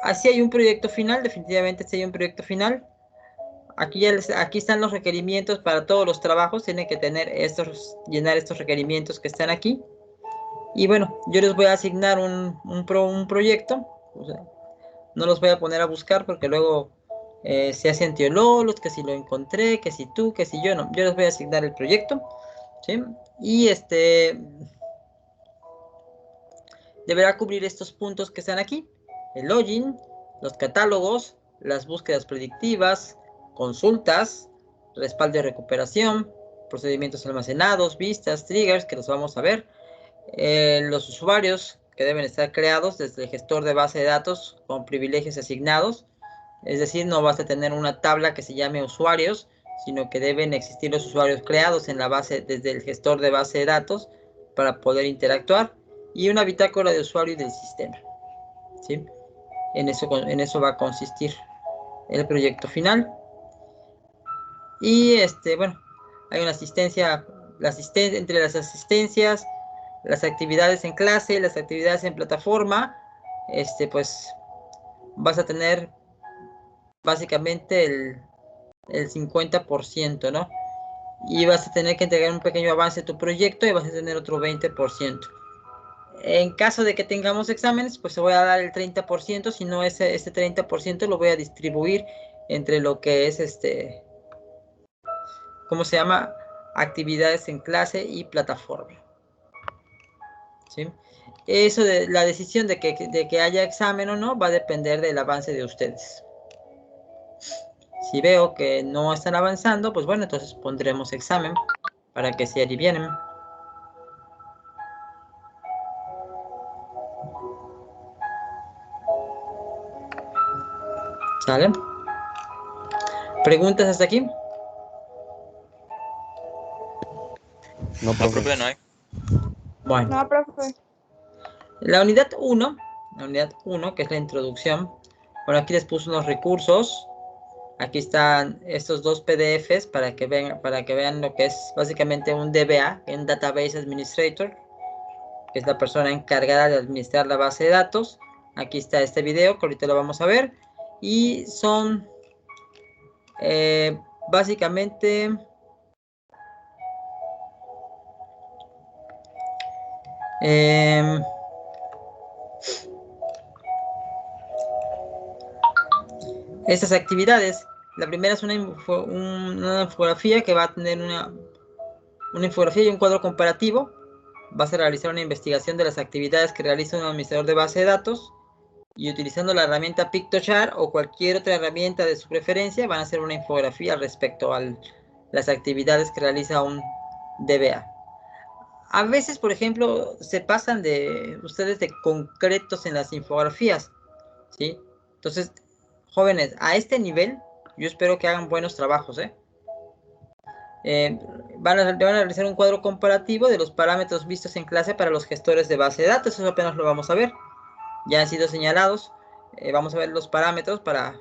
así hay un proyecto final, definitivamente sí hay un proyecto final. Aquí están los requerimientos para todos los trabajos, tienen que llenar estos requerimientos que están aquí. Y bueno, yo les voy a asignar un proyecto, o sea, no los voy a poner a buscar porque luego se hacen teololos, que si lo encontré, que si tú, que si yo, no. Yo les voy a asignar el proyecto, ¿sí? Y deberá cubrir estos puntos que están aquí: el login, los catálogos, las búsquedas predictivas, consultas, respaldo y recuperación, procedimientos almacenados, vistas, triggers, que los vamos a ver, los usuarios que deben estar creados desde el gestor de base de datos con privilegios asignados. Es decir, no vas a tener una tabla que se llame usuarios, sino que deben existir los usuarios creados en la base desde el gestor de base de datos para poder interactuar, y una bitácora de usuario del sistema, ¿sí? En eso va a consistir el proyecto final. Y bueno, hay una asistencia, entre las asistencias, las actividades en clase, las actividades en plataforma, pues vas a tener básicamente el 50%, ¿no? Y vas a tener que entregar un pequeño avance de tu proyecto y vas a tener otro 20%. En caso de que tengamos exámenes, pues se voy a dar el 30%, si no ese 30% lo voy a distribuir entre lo que es ¿cómo se llama? Actividades en clase y plataforma, ¿sí? Eso de la decisión de que haya examen o no va a depender del avance de ustedes. Si veo que no están avanzando, pues bueno, entonces pondremos examen para que se alivienen. ¿Sale? ¿Preguntas hasta aquí? No, profe, no hay. Bueno. No, profe. La unidad 1, que es la introducción. Bueno, aquí les puse unos recursos. Aquí están estos dos PDFs para que vean lo que es básicamente un DBA, un Database Administrator, que es la persona encargada de administrar la base de datos. Aquí está este video, que ahorita lo vamos a ver. Y son básicamente estas actividades. La primera es una infografía que va a tener una infografía y un cuadro comparativo. Vas a realizar una investigación de las actividades que realiza un administrador de base de datos, y utilizando la herramienta Piktochart o cualquier otra herramienta de su preferencia van a hacer una infografía respecto a las actividades que realiza un DBA. A veces, por ejemplo, se pasan ustedes de concretos en las infografías, ¿sí? Entonces, jóvenes, a este nivel, yo espero que hagan buenos trabajos, van a realizar un cuadro comparativo de los parámetros vistos en clase para los gestores de base de datos. Eso apenas lo vamos a ver. Ya han sido señalados. Vamos a ver los parámetros para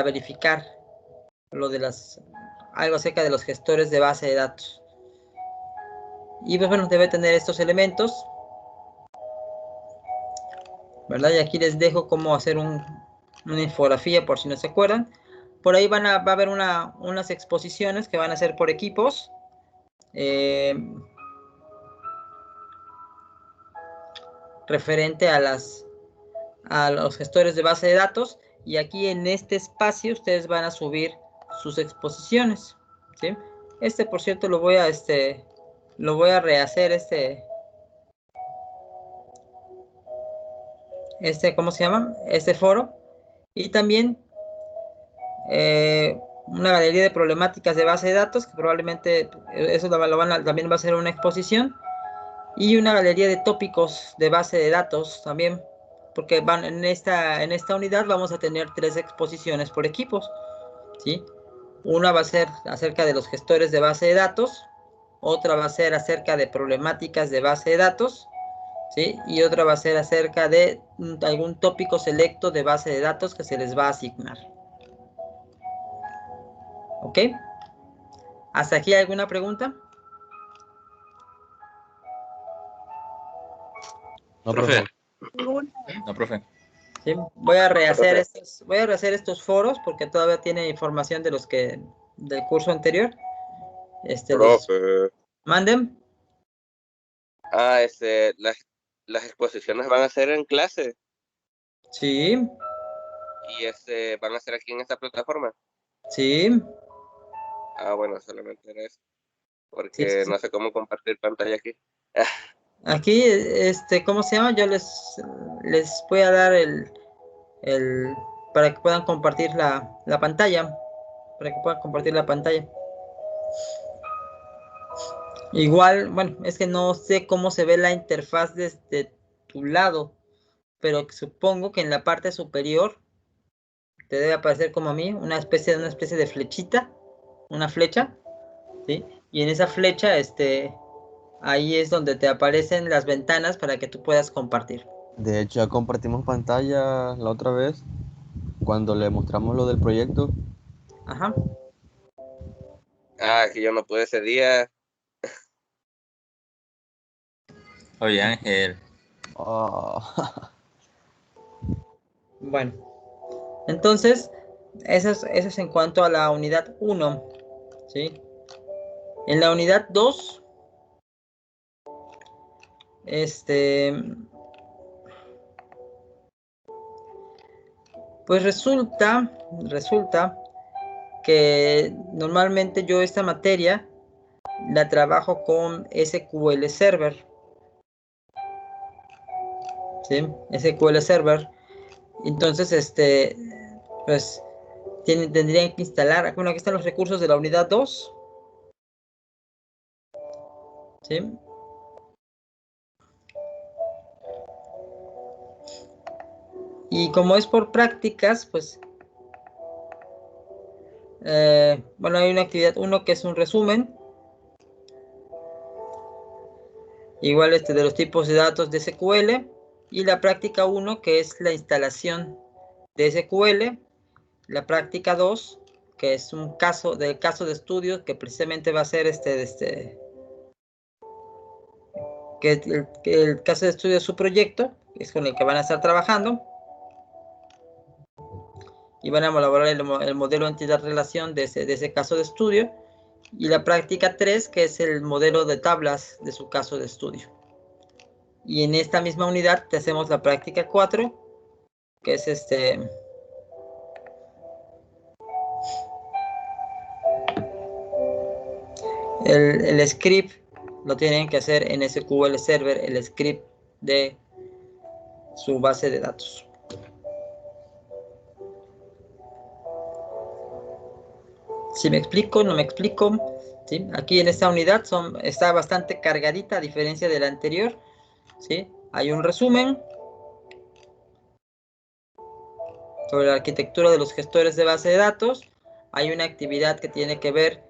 verificar algo acerca de los gestores de base de datos. Y pues bueno, debe tener estos elementos, ¿verdad? Y aquí les dejo cómo hacer una infografía por si no se acuerdan. Por ahí va a haber unas exposiciones que van a ser por equipos. Referente a los gestores de base de datos, y aquí en este espacio ustedes van a subir sus exposiciones, ¿sí? Por cierto, lo voy a rehacer, ¿cómo se llama? Este foro, y también una galería de problemáticas de base de datos, que probablemente eso también va a ser una exposición, y una galería de tópicos de base de datos también, porque en esta unidad vamos a tener 3 exposiciones por equipos, ¿sí? Una va a ser acerca de los gestores de base de datos, otra va a ser acerca de problemáticas de base de datos, ¿sí? Y otra va a ser acerca de algún tópico selecto de base de datos que se les va a asignar. ¿Ok? ¿Hasta aquí alguna pregunta? No, profe. Ninguna. No, profe. ¿Sí? Voy a rehacer estos foros porque todavía tiene información de los que del curso anterior. Profe. Manden. Las exposiciones van a ser en clase. Sí. Y van a ser aquí en esta plataforma. Sí. Ah, bueno, solamente era eso. Sí, Porque sí. no sé cómo compartir pantalla aquí. Aquí, ¿cómo se llama? Yo les voy a dar para que puedan compartir la pantalla. Para que puedan compartir la pantalla. Igual, bueno, es que no sé cómo se ve la interfaz desde tu lado, pero supongo que en la parte superior te debe aparecer como a mí una especie de flechita, una flecha, ¿sí? Y en esa flecha, ahí es donde te aparecen las ventanas para que tú puedas compartir. De hecho, ya compartimos pantalla la otra vez cuando le mostramos lo del proyecto. Ajá. Ah, que yo no pude ese día. Oye, Ángel. Bueno, entonces, eso es en cuanto a la unidad 1, ¿sí? En la unidad 2, pues resulta que normalmente yo esta materia la trabajo con SQL Server, ¿sí? SQL Server. Entonces, pues tendrían que instalar, bueno, aquí están los recursos de la unidad 2, ¿sí? Y como es por prácticas, pues, bueno, hay una actividad 1 que es un resumen, igual de los tipos de datos de SQL, y la práctica 1 que es la instalación de SQL, la práctica 2 que es un caso de estudio que precisamente va a ser que el caso de estudio de su proyecto, es con el que van a estar trabajando, y van a elaborar el modelo entidad-relación de ese caso de estudio, y la práctica 3, que es el modelo de tablas de su caso de estudio. Y en esta misma unidad te hacemos la práctica 4, que es el script lo tienen que hacer en SQL Server, el script de su base de datos. Si me explico, no me explico, ¿sí? Aquí en esta unidad está bastante cargadita a diferencia de la anterior, ¿sí? Hay un resumen sobre la arquitectura de los gestores de base de datos. Hay una actividad que tiene que ver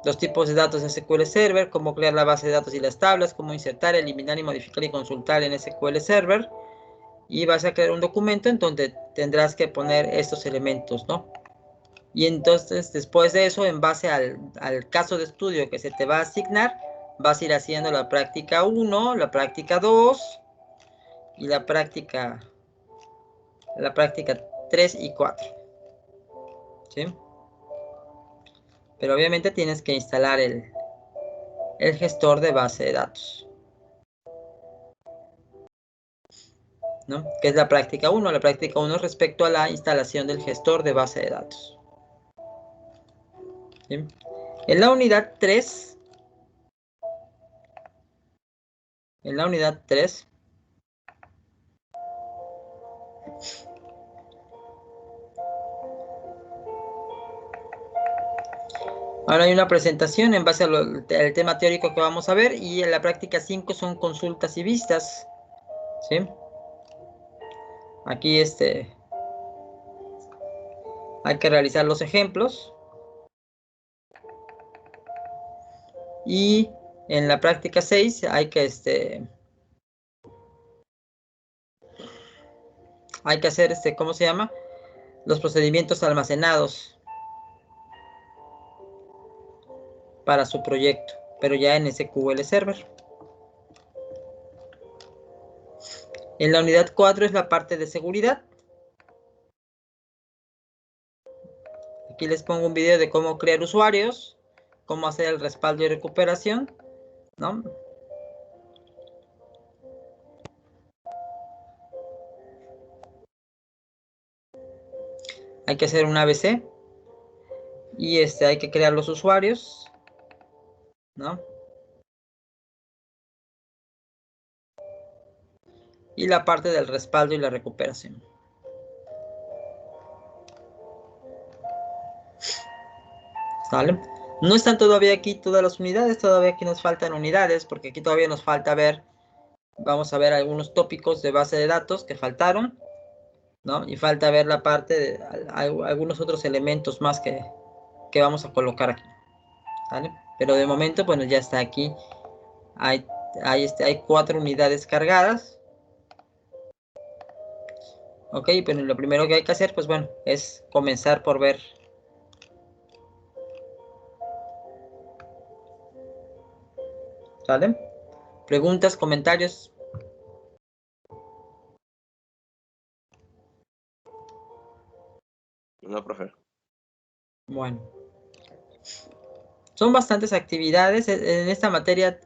los tipos de datos de SQL Server, cómo crear la base de datos y las tablas, cómo insertar, eliminar y modificar y consultar en SQL Server. Y vas a crear un documento en donde tendrás que poner estos elementos, ¿no? Y entonces, después de eso, en base al caso de estudio que se te va a asignar, vas a ir haciendo la práctica 1, la práctica 2 y la práctica 3 y 4. ¿Sí? Pero obviamente tienes que instalar el gestor de base de datos, ¿no? Que es la práctica 1. La práctica 1 respecto a la instalación del gestor de base de datos. ¿Sí? En la unidad 3, ahora hay una presentación en base al tema teórico que vamos a ver, y en la práctica 5 son consultas y vistas, ¿sí? Aquí hay que realizar los ejemplos, y en la práctica 6 hay que hacer ¿cómo se llama? Los procedimientos almacenados para su proyecto, pero ya en SQL Server. En la unidad 4 es la parte de seguridad. Aquí les pongo un video de cómo crear usuarios, cómo hacer el respaldo y recuperación, ¿no? Hay que hacer un ABC y hay que crear los usuarios, ¿no? Y la parte del respaldo y la recuperación. ¿Sale? No están todavía aquí todas las unidades, todavía aquí nos faltan unidades, porque aquí todavía nos falta ver, vamos a ver algunos tópicos de base de datos que faltaron, ¿no? Y falta ver la parte de algunos otros elementos más que vamos a colocar aquí, ¿vale? Pero de momento, bueno, ya está aquí. Hay 4 unidades cargadas. Ok, pero lo primero que hay que hacer, pues bueno, es comenzar por ver. ¿Sale? Preguntas, comentarios. No, profe. Bueno. Son bastantes actividades. En esta materia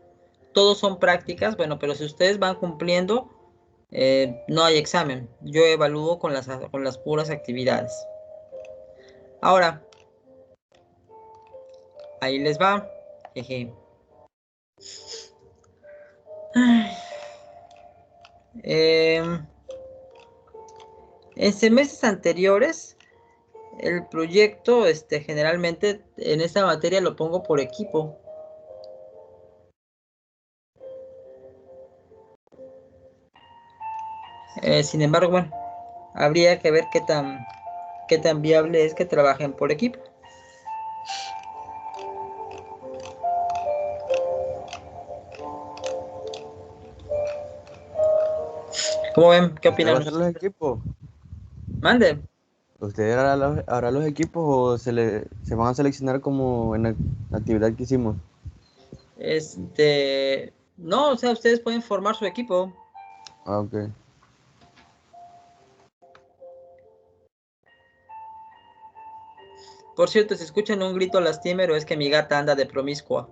todos son prácticas. Bueno, pero si ustedes van cumpliendo, no hay examen. Yo evalúo con las puras actividades. Ahora, ahí les va. Jeje. En semestres anteriores, el proyecto, generalmente en esta materia lo pongo por equipo. Sin embargo, bueno, habría que ver qué tan viable es que trabajen por equipo. ¿Cómo ven? ¿Qué ¿Usted va a opinan? hacer los equipos? Mande. ¿Usted hará los equipos o se van a seleccionar como en la actividad que hicimos? No, o sea, ustedes pueden formar su equipo. Ah, ok. Por cierto, si escuchan un grito lastimero es que mi gata anda de promiscua.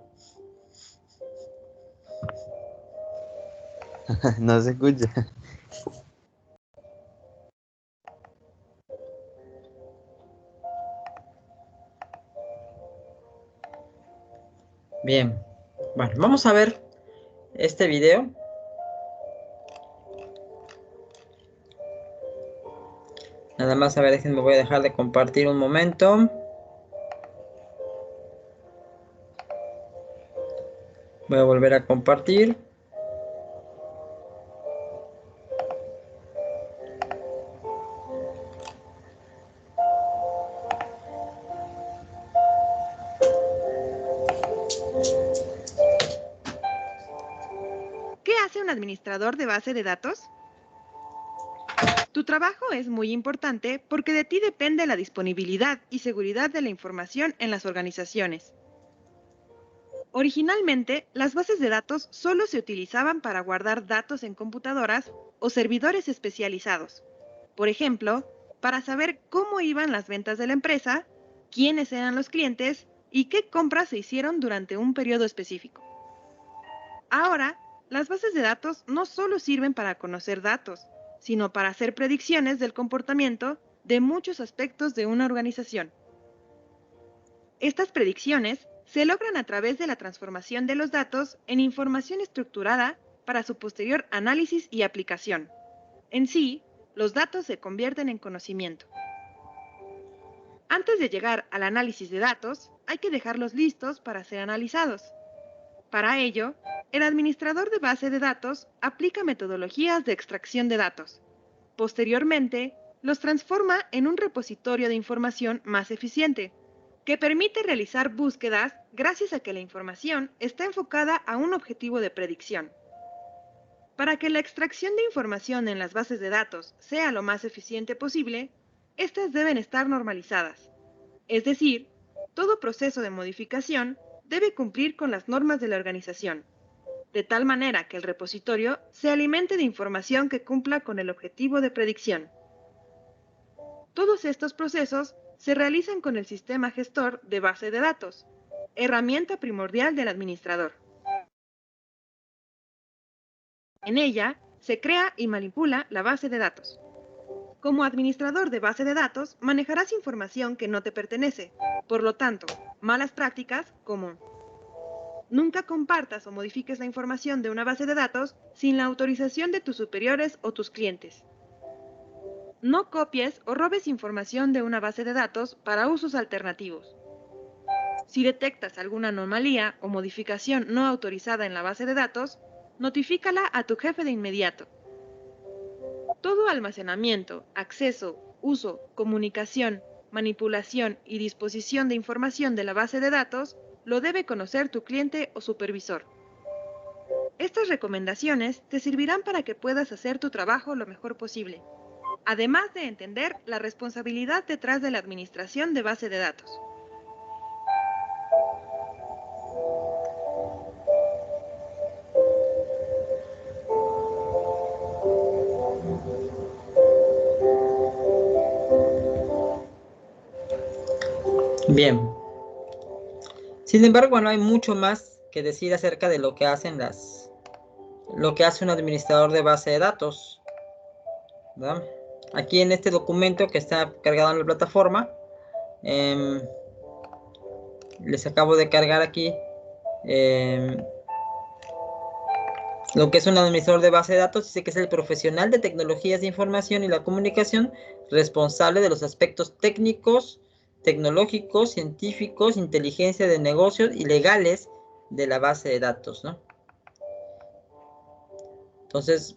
No se escucha. Bien. Bueno, vamos a ver este video. Nada más, a ver, déjenme, voy a dejar de compartir un momento. Voy a volver a compartir. ¿Qué hace un administrador de base de datos? Tu trabajo es muy importante porque de ti depende la disponibilidad y seguridad de la información en las organizaciones. Originalmente, las bases de datos solo se utilizaban para guardar datos en computadoras o servidores especializados. Por ejemplo, para saber cómo iban las ventas de la empresa, quiénes eran los clientes y qué compras se hicieron durante un periodo específico. Ahora, las bases de datos no solo sirven para conocer datos, sino para hacer predicciones del comportamiento de muchos aspectos de una organización. Estas predicciones se logran a través de la transformación de los datos en información estructurada para su posterior análisis y aplicación. En sí, los datos se convierten en conocimiento. Antes de llegar al análisis de datos, hay que dejarlos listos para ser analizados. Para ello, el administrador de base de datos aplica metodologías de extracción de datos. Posteriormente, los transforma en un repositorio de información más eficiente, que permite realizar búsquedas gracias a que la información está enfocada a un objetivo de predicción. Para que la extracción de información en las bases de datos sea lo más eficiente posible, estas deben estar normalizadas. Es decir, todo proceso de modificación debe cumplir con las normas de la organización. de tal manera que el repositorio se alimente de información que cumpla con el objetivo de predicción. Todos estos procesos se realizan con el sistema gestor de base de datos, herramienta primordial del administrador. En ella se crea y manipula la base de datos. Como administrador de base de datos, manejarás información que no te pertenece. Por lo tanto, malas prácticas como nunca compartas o modifiques la información de una base de datos sin la autorización de tus superiores o tus clientes. No copies o robes información de una base de datos para usos alternativos. Si detectas alguna anomalía o modificación no autorizada en la base de datos, notifícala a tu jefe de inmediato. Todo almacenamiento, acceso, uso, comunicación, manipulación y disposición de información de la base de datos lo debe conocer tu cliente o supervisor. Estas recomendaciones te servirán para que puedas hacer tu trabajo lo mejor posible, además de entender la responsabilidad detrás de la administración de base de datos. Bien. Sin embargo, no hay mucho más que decir acerca de lo que hacen lo que hace un administrador de base de datos, ¿verdad? Aquí en este documento que está cargado en la plataforma, les acabo de cargar aquí lo que es un administrador de base de datos. Dice que es el profesional de tecnologías de información y la comunicación responsable de los aspectos técnicos, tecnológicos, científicos, inteligencia de negocios y legales de la base de datos, ¿no? Entonces,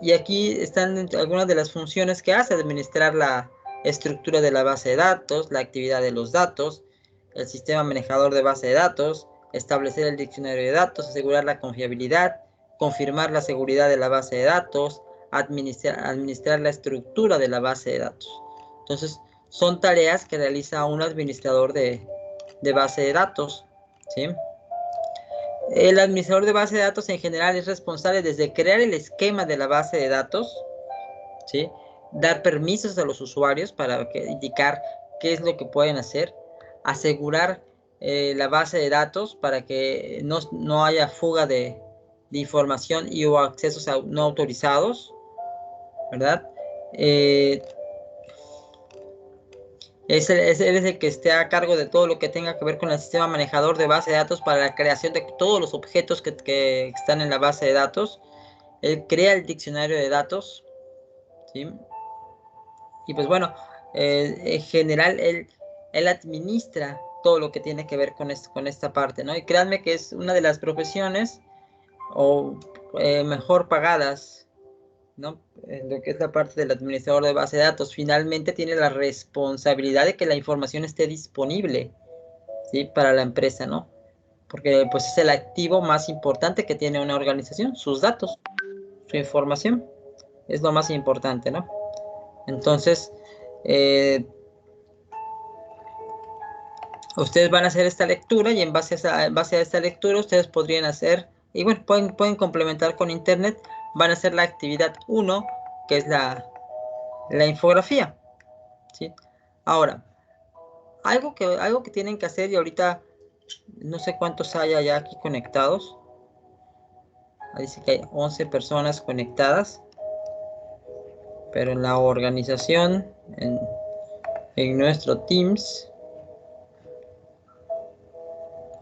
y aquí están algunas de las funciones que hace: administrar la estructura de la base de datos, la actividad de los datos, el sistema manejador de base de datos, establecer el diccionario de datos, asegurar la confiabilidad, confirmar la seguridad de la base de datos, administrar la estructura de la base de datos. Entonces, son tareas que realiza un administrador de base de datos, ¿sí? El administrador de base de datos en general es responsable desde crear el esquema de la base de datos, ¿sí? Dar permisos a los usuarios para indicar qué es lo que pueden hacer, asegurar la base de datos para que no haya fuga de información y o accesos no autorizados, ¿verdad? Él es el que esté a cargo de todo lo que tenga que ver con el sistema manejador de base de datos para la creación de todos los objetos que están en la base de datos. Él crea el diccionario de datos, ¿sí? Y pues bueno, en general él administra todo lo que tiene que ver con esta parte, ¿no? Y créanme que es una de las profesiones mejor pagadas, ¿no? Lo que es la parte del administrador de base de datos. Finalmente tiene la responsabilidad de que la información esté disponible, ¿sí? Para la empresa, ¿no? Porque pues es el activo más importante que tiene una organización: sus datos, su información, es lo más importante, ¿no? Entonces, ustedes van a hacer esta lectura y en base a esta lectura ustedes podrían hacer, y bueno, pueden complementar con internet. Van a hacer la actividad 1, que es la infografía, ¿sí? Ahora, algo que tienen que hacer, y ahorita no sé cuántos hay ya aquí conectados. Dice que hay 11 personas conectadas, pero en la organización, en nuestro Teams,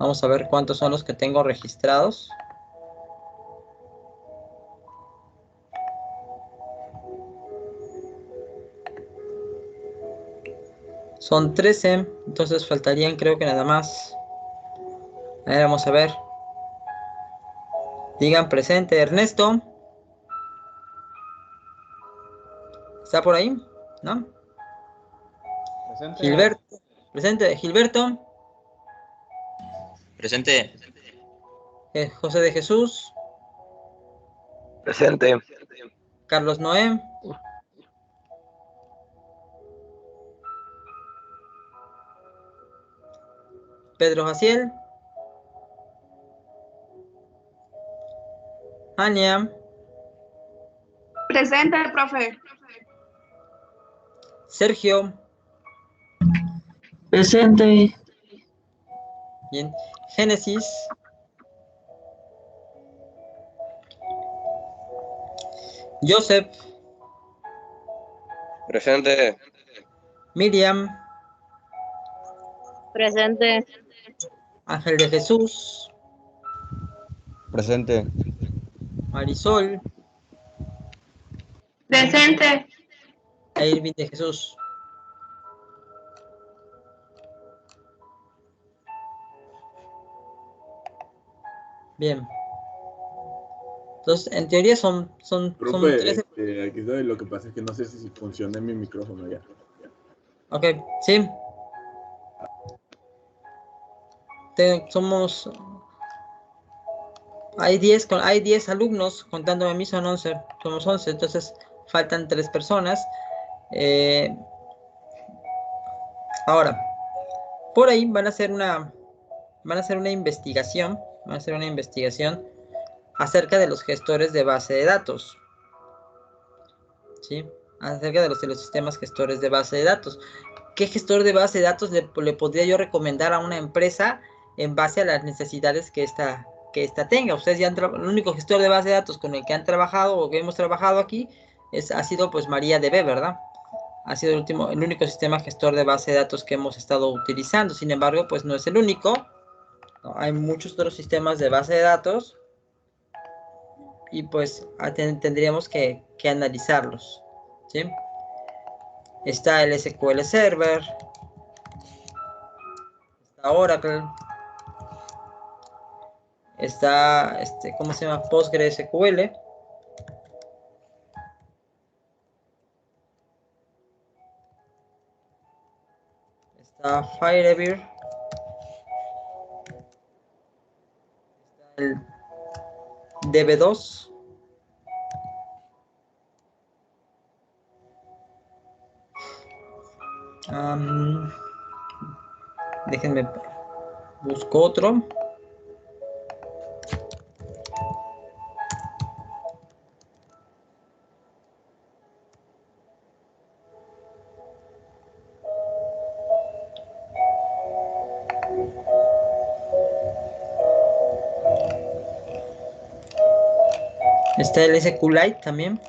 vamos a ver cuántos son los que tengo registrados. Son 13, entonces faltarían, creo que nada más. A ver, vamos a ver. Digan presente. Ernesto. ¿Está por ahí? ¿No? Presente. Gilberto. Presente. Gilberto. Presente. José de Jesús. Presente. Carlos Noé. Pedro Jaciel. Ania, Presente, profe. Sergio, Presente. bien, Génesis, Joseph, Presente. Miriam, Presente. Ángel de Jesús, Presente. Marisol Presente. e Irving de Jesús. Bien. Entonces, en teoría son Profe, 13. aquí estoy, lo que pasa es que no sé si funciona mi micrófono ya. Ok, sí. Somos... Hay 10 alumnos, contándome a mí son 11. Somos 11, entonces faltan 3 personas. Ahora, por ahí van a hacer una investigación. Van a hacer una investigación acerca de los gestores de base de datos. ¿Sí? Acerca de los sistemas gestores de base de datos. ¿Qué gestor de base de datos le podría yo recomendar a una empresa en base a las necesidades que esta tenga? Ustedes ya el único gestor de base de datos con el que han trabajado o que hemos trabajado aquí ha sido pues MariaDB, ¿verdad? Ha sido el único sistema gestor de base de datos que hemos estado utilizando. Sin embargo, pues no es el único. Hay muchos otros sistemas de base de datos y pues tendríamos que analizarlos, ¿sí? Está el SQL Server, está Oracle, está, ¿cómo se llama? PostgreSQL. Está Firebird. Está el DB2. Déjenme busco otro. Está el SQLite también.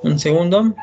Un segundo.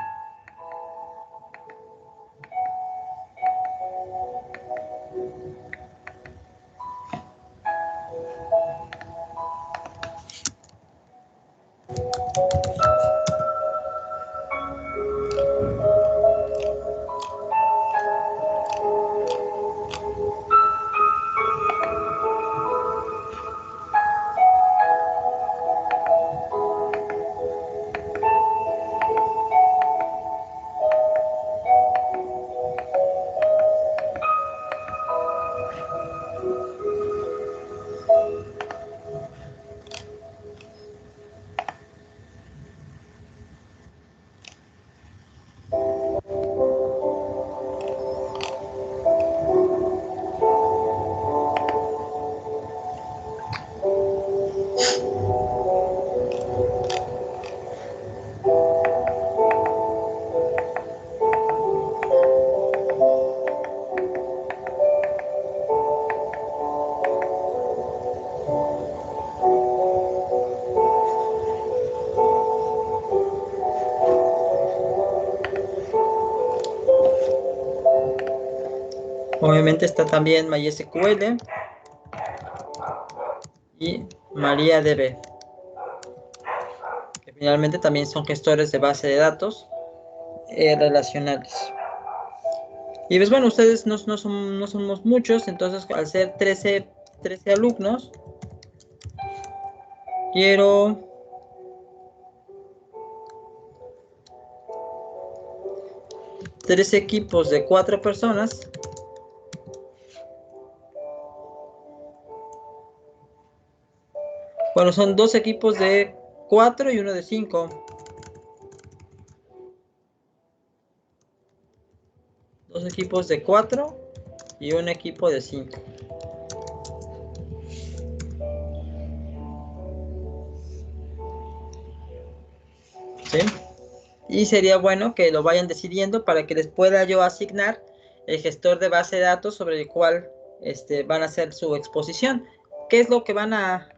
Obviamente está también MySQL y MariaDB, que finalmente también son gestores de base de datos relacionales. Y pues bueno, ustedes no somos muchos, entonces al ser 13 alumnos, quiero tres equipos de 4 personas. Bueno, son 2 equipos de 4 y uno de 5. Dos equipos de 4 y un equipo de 5. ¿Sí? Y sería bueno que lo vayan decidiendo para que les pueda yo asignar el gestor de base de datos sobre el cual van a hacer su exposición. ¿Qué es lo que van a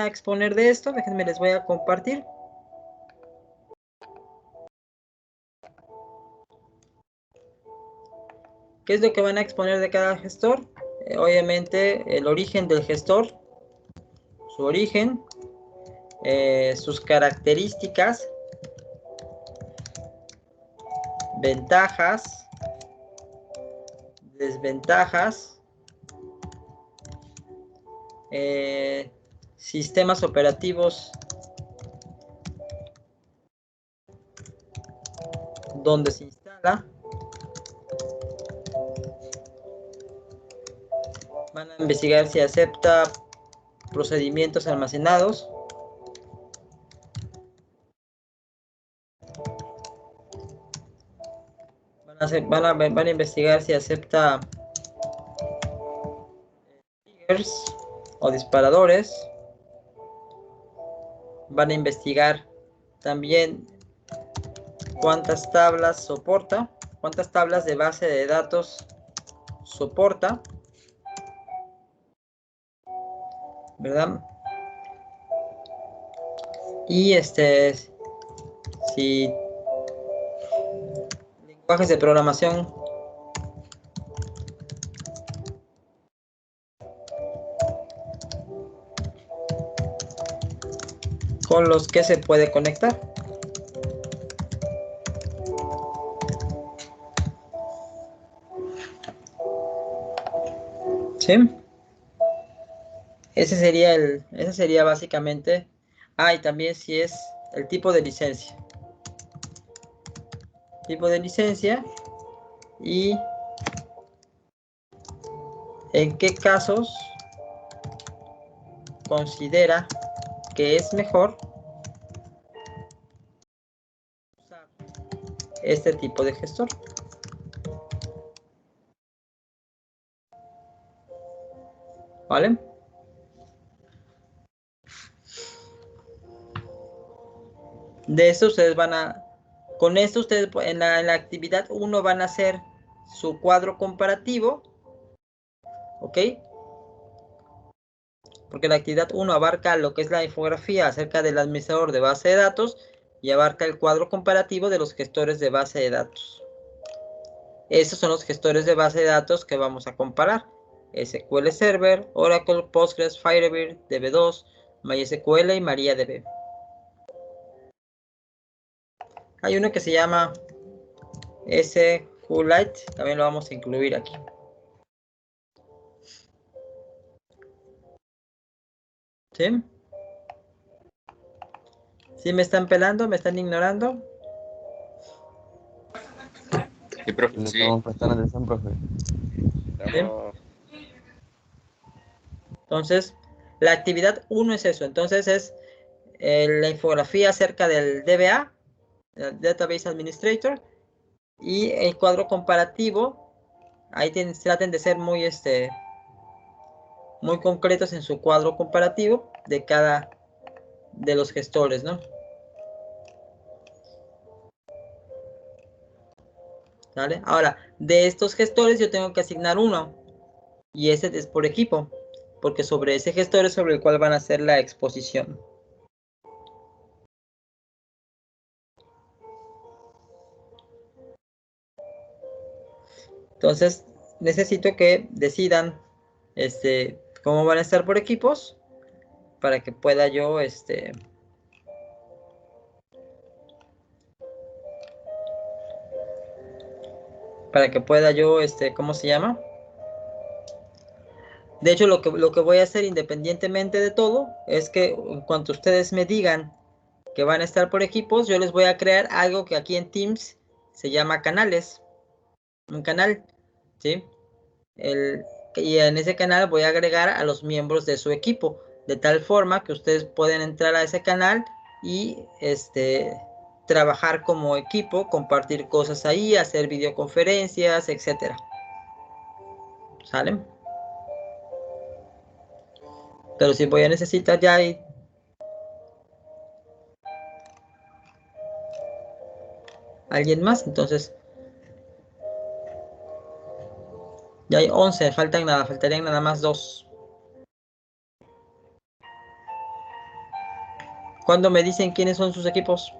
exponer de esto? Déjenme, les voy a compartir. ¿Qué es lo que van a exponer de cada gestor? Obviamente el origen del gestor, su origen, sus características, ventajas, desventajas, sistemas operativos donde se instala. Van a investigar si acepta procedimientos almacenados. Van a investigar si acepta triggers o disparadores. Van a investigar también cuántas tablas soporta, cuántas tablas de base de datos soporta, ¿verdad? Y si lenguajes de programación con los que se puede conectar. ¿Sí? Ese sería básicamente. Y también si es el tipo de licencia. Tipo de licencia y en qué casos considera que es mejor usar este tipo de gestor. ¿Vale? De esto ustedes con esto ustedes en la actividad 1 van a hacer su cuadro comparativo, ¿ok? Porque la actividad 1 abarca lo que es la infografía acerca del administrador de base de datos y abarca el cuadro comparativo de los gestores de base de datos. Esos son los gestores de base de datos que vamos a comparar. SQL Server, Oracle, Postgres, Firebird, DB2, MySQL y MariaDB. Hay uno que se llama SQLite, también lo vamos a incluir aquí. ¿Sí? ¿Sí me están pelando? ¿Me están ignorando? Sí, profe. Le Sí. estamos prestando atención, profe. Estamos... Entonces, la actividad 1 es eso. Entonces es la infografía acerca del DBA, el Database Administrator, y el cuadro comparativo. Ahí traten de ser muy concretos en su cuadro comparativo de cada de los gestores, ¿no? ¿Vale? Ahora, de estos gestores yo tengo que asignar uno, y ese es por equipo, porque sobre ese gestor es sobre el cual van a hacer la exposición. Entonces, necesito que decidan cómo van a estar por equipos para que pueda yo para que pueda yo, ¿cómo se llama? De hecho, lo que voy a hacer independientemente de todo es que en cuanto ustedes me digan que van a estar por equipos, yo les voy a crear algo que aquí en Teams se llama canales. Un canal, ¿sí? Y en ese canal voy a agregar a los miembros de su equipo, de tal forma que ustedes pueden entrar a ese canal y trabajar como equipo, compartir cosas ahí, hacer videoconferencias, etcétera. ¿Sale? Pero si voy a necesitar ya alguien más, entonces ya hay 11, faltarían nada más 2. ¿Cuándo me dicen quiénes son sus equipos?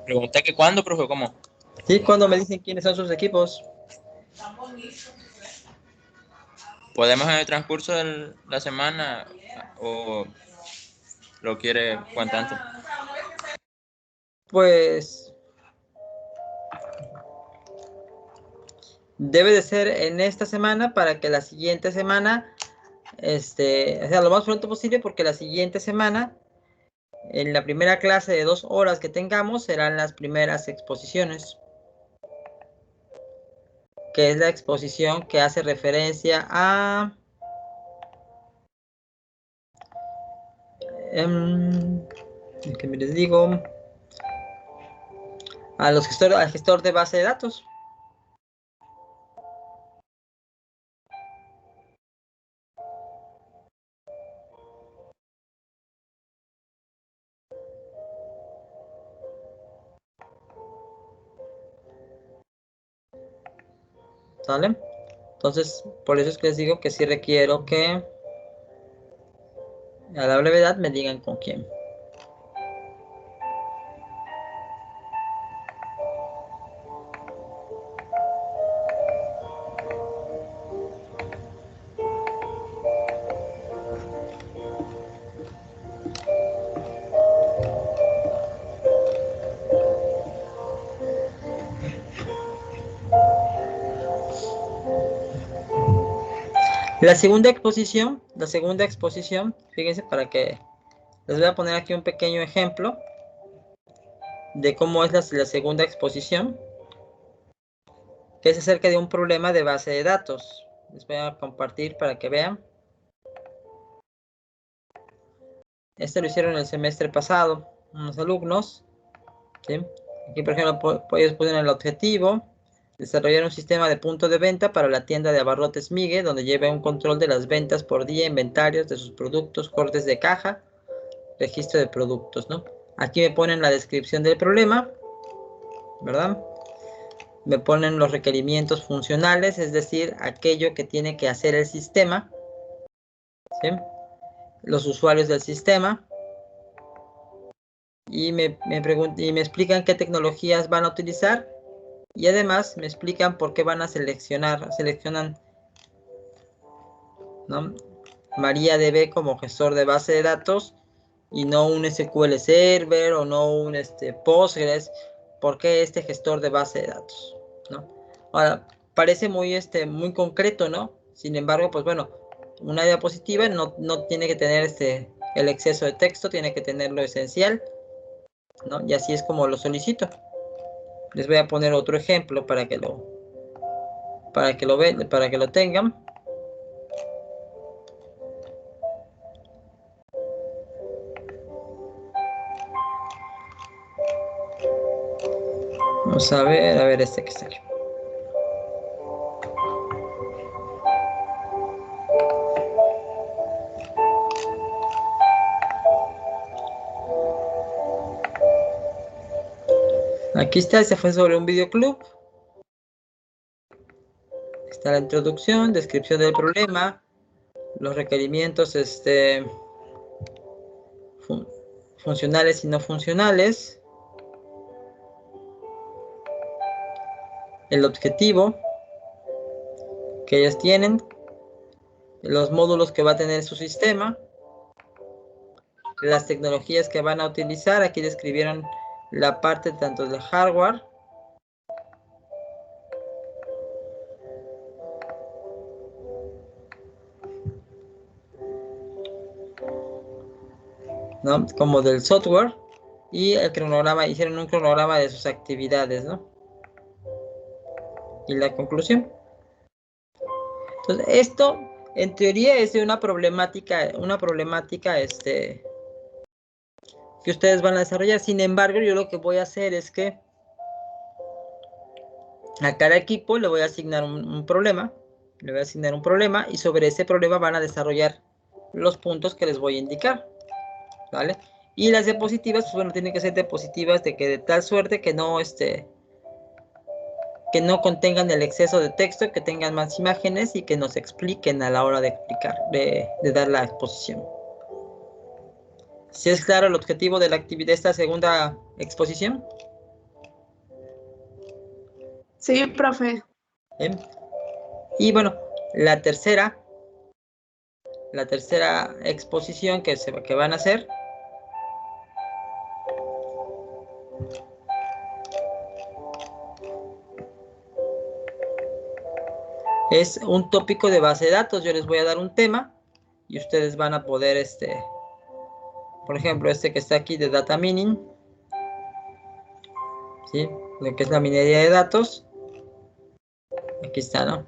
Pregunté que cuándo, profe, ¿cómo? Sí, ¿cuándo me dicen quiénes son sus equipos? ¿Podemos en el transcurso de la semana o lo quiere cuanto antes? Pues debe de ser en esta semana para que la siguiente semana, o sea, lo más pronto posible, porque la siguiente semana, en la primera clase de 2 horas que tengamos, serán las primeras exposiciones, que es la exposición que hace referencia a que me les digo, al gestor de base de datos. ¿Sale? Entonces, por eso es que les digo que sí requiero que a la brevedad me digan con quién. La segunda exposición, fíjense, para que les voy a poner aquí un pequeño ejemplo de cómo es la segunda exposición, que es acerca de un problema de base de datos. Les voy a compartir para que vean. Lo hicieron el semestre pasado, unos alumnos, ¿sí? Aquí, por ejemplo, ellos pusieron el objetivo: desarrollar un sistema de punto de venta para la tienda de abarrotes Migue, donde lleve un control de las ventas por día, inventarios de sus productos, cortes de caja, registro de productos, ¿no? Aquí me ponen la descripción del problema, ¿verdad? Me ponen los requerimientos funcionales, es decir, aquello que tiene que hacer el sistema, ¿sí? Los usuarios del sistema, y me explican qué tecnologías van a utilizar, y además me explican por qué van a seleccionan, ¿no?, MariaDB como gestor de base de datos y no un SQL Server o no un Postgres. ¿Por qué este gestor de base de datos, ¿no? Ahora, parece muy concreto, ¿no? Sin embargo, pues bueno, una diapositiva no tiene que tener el exceso de texto, tiene que tener lo esencial, ¿no? Y así es como lo solicito. Les voy a poner otro ejemplo para que lo tengan. Vamos a ver que está aquí. Aquí está, se fue sobre un videoclub. Está la introducción, descripción del problema, los requerimientos funcionales y no funcionales, el objetivo que ellos tienen, los módulos que va a tener su sistema, las tecnologías que van a utilizar. Aquí describieron la parte tanto del hardware ¿no? Como del software, y el cronograma, hicieron un cronograma de sus actividades, ¿no? Y la conclusión. Entonces, esto en teoría es de una problemática que ustedes van a desarrollar. Sin embargo, yo lo que voy a hacer es que a cada equipo le voy a asignar un problema, y sobre ese problema van a desarrollar los puntos que les voy a indicar, ¿vale? Y las diapositivas, pues bueno, tienen que ser diapositivas de tal suerte que no contengan el exceso de texto, que tengan más imágenes y que nos expliquen a la hora de explicar, de dar la exposición. ¿Sí es claro el objetivo de la actividad de esta segunda exposición? Sí, profe. Bien. Y bueno, la tercera exposición que van a hacer es un tópico de base de datos. Yo les voy a dar un tema y ustedes van a poder, por ejemplo, que está aquí de data mining, ¿sí? Lo que es la minería de datos. Aquí está, ¿no?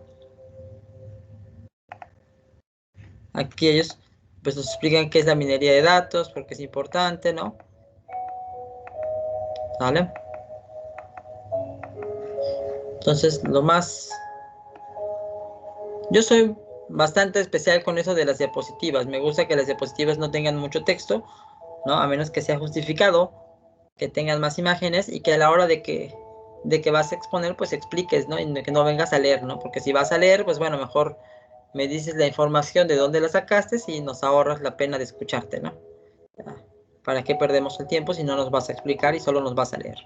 Aquí ellos pues nos explican qué es la minería de datos, por qué es importante, ¿no? ¿Vale? Entonces, yo soy bastante especial con eso de las diapositivas. Me gusta que las diapositivas no tengan mucho texto, ¿no? A menos que sea justificado, que tengan más imágenes y que a la hora de que vas a exponer, pues expliques, ¿no? Y que no vengas a leer, ¿no? Porque si vas a leer, pues bueno, mejor me dices la información de dónde la sacaste y nos ahorras la pena de escucharte, ¿no? ¿Para qué perdemos el tiempo si no nos vas a explicar y solo nos vas a leer?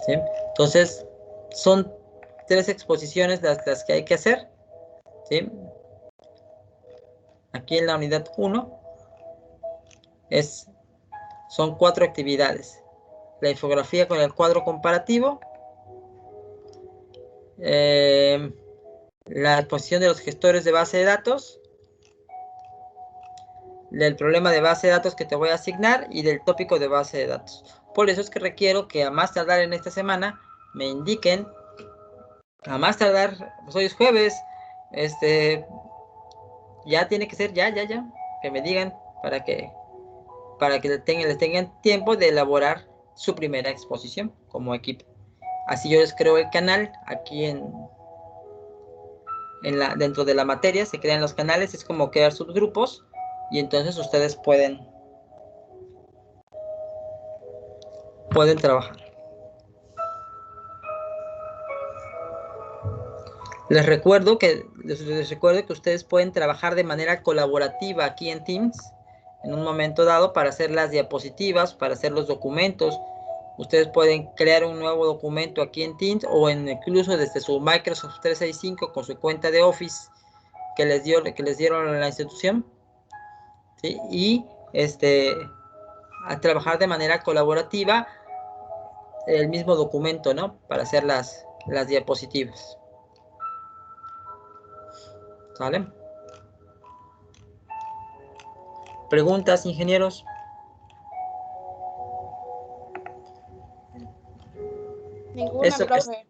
¿Sí? Entonces, son 3 exposiciones las que hay que hacer, ¿sí? Aquí en la unidad 1 son 4 actividades. La infografía con el cuadro comparativo, la exposición de los gestores de base de datos, del problema de base de datos que te voy a asignar y del tópico de base de datos. Por eso es que requiero que a más tardar en esta semana me indiquen, a más tardar, pues hoy es jueves, ya tiene que ser ya, que me digan para que les tengan tiempo de elaborar su primera exposición como equipo. Así yo les creo el canal aquí dentro de la materia, se crean los canales, es como crear subgrupos y entonces ustedes pueden trabajar. Les recuerdo que ustedes pueden trabajar de manera colaborativa aquí en Teams en un momento dado para hacer las diapositivas, para hacer los documentos. Ustedes pueden crear un nuevo documento aquí en Teams o incluso desde su Microsoft 365 con su cuenta de Office que les dieron en la institución, ¿sí? Y a trabajar de manera colaborativa el mismo documento, ¿no? Para hacer las diapositivas. ¿Sale? ¿Preguntas, ingenieros? Ninguna, profe.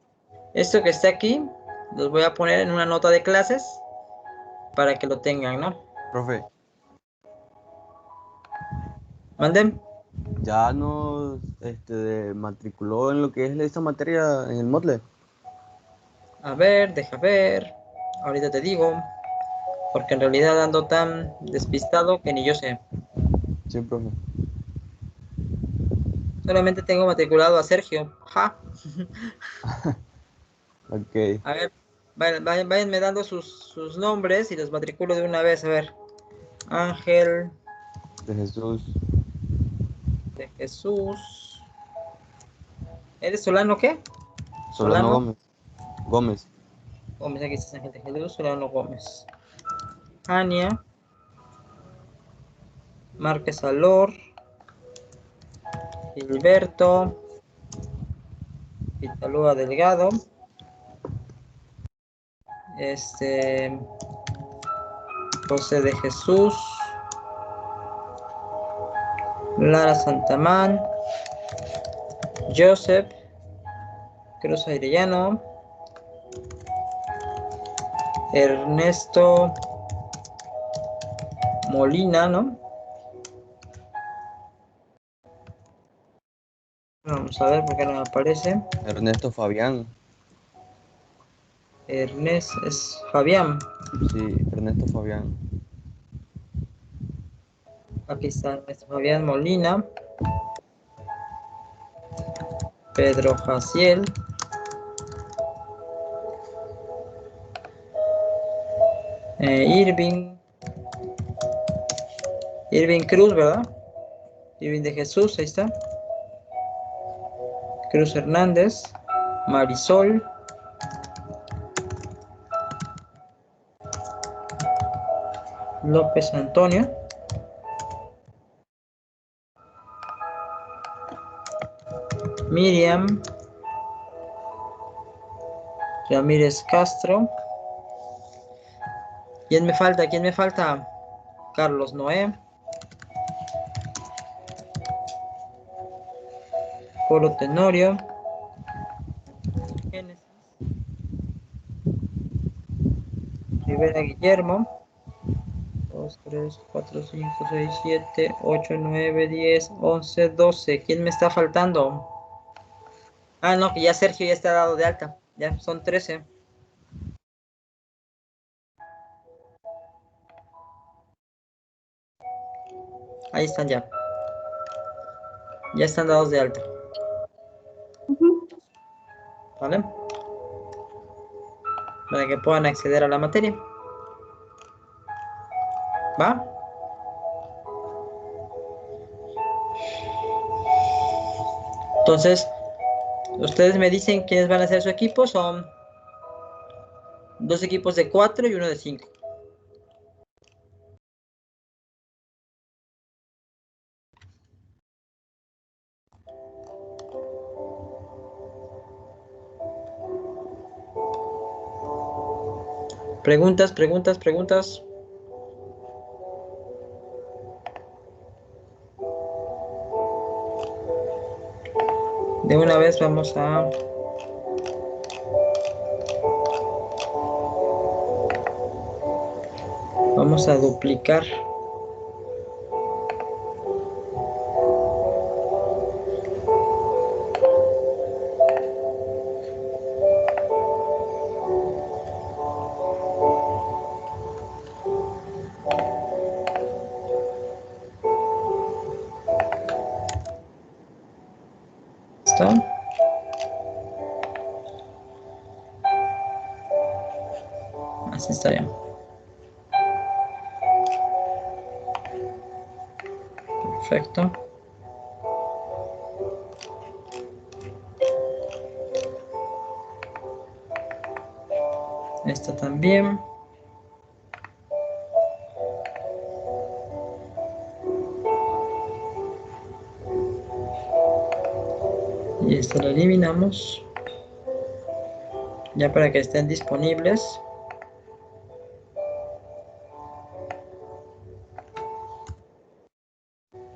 Esto que está aquí, los voy a poner en una nota de clases para que lo tengan, ¿no? Profe, ¿Manden? ¿ya nos matriculó en lo que es esta materia en el Moodle? A ver, deja ver. Ahorita te digo. Porque en realidad ando tan despistado que ni yo sé. Sí, profe. Solamente tengo matriculado a Sergio. ¡Ja! Ok. A ver, váyanme dando sus nombres y los matriculo de una vez. A ver. Ángel. De Jesús. De Jesús. ¿Eres Solano qué? Solano Gómez. Gómez, aquí está Ángel de Jesús. Solano Gómez. Ania. Márquez Alor, Gilberto, Pitalúa Delgado, José de Jesús, Lara Santamán, Joseph Cruz Airellano, Ernesto Molina, ¿no? Vamos a ver por qué no me aparece. Ernesto Fabián. Ernesto es Fabián. Sí, Ernesto Fabián. Aquí está Ernesto Fabián Molina. Pedro Jaciel. Irving Cruz, ¿verdad? Irving de Jesús, ahí está. Cruz Hernández. Marisol. López Antonio. Miriam. Ramírez Castro. ¿Quién me falta? ¿Quién me falta? Carlos Noé. Polo Tenorio. Génesis. Rivera Guillermo. 2, 3, 4, 5, 6, 7, 8, 9, 10, 11, 12. ¿Quién me está faltando? Ah, no, que ya Sergio ya está dado de alta. Ya, son 13. Ahí están ya. Ya están dados de alta. ¿Vale? Para que puedan acceder a la materia. ¿Va? Entonces, ustedes me dicen quiénes van a ser su equipo. Son 2 equipos de 4 y 1 de 5. Preguntas, preguntas, preguntas. De una vez vamos a duplicar. ¿Está? Así está bien. Perfecto. Esta también. Y esta la eliminamos. Ya para que estén disponibles.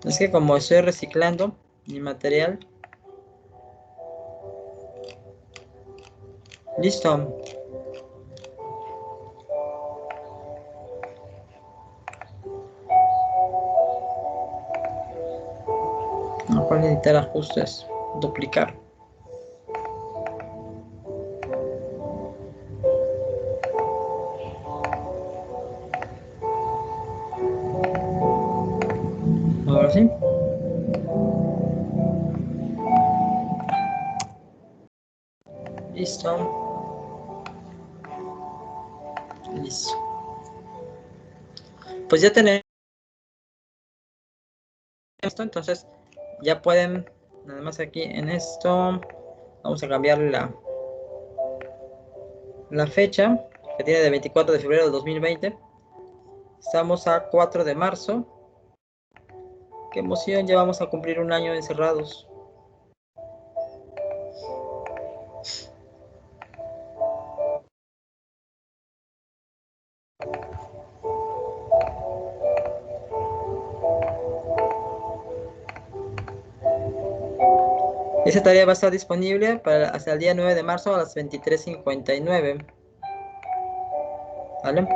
Es que como estoy reciclando mi material. Listo. No puedo editar ajustes. Duplicar. Ahora sí. Listo. Listo. Pues ya tenemos esto, entonces ya pueden, nada más aquí en esto, vamos a cambiar la fecha, que tiene de 24 de febrero de 2020. Estamos a 4 de marzo. Qué emoción, ya vamos a cumplir un año encerrados. Esa tarea va a estar disponible hasta el día 9 de marzo a las 23:59. ¿Vale?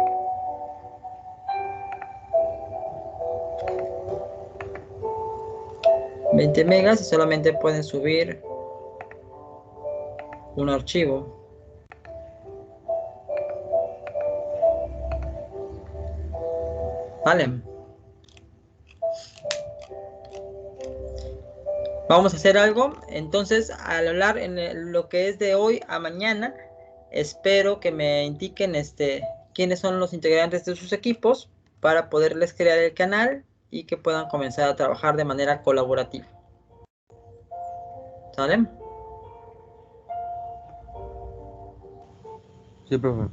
$20 megas y solamente pueden subir un archivo. Vale. Vamos a hacer algo. Entonces, al hablar en lo que es de hoy a mañana, espero que me indiquen quiénes son los integrantes de sus equipos para poderles crear el canal y que puedan comenzar a trabajar de manera colaborativa. ¿Sale? Sí, profe.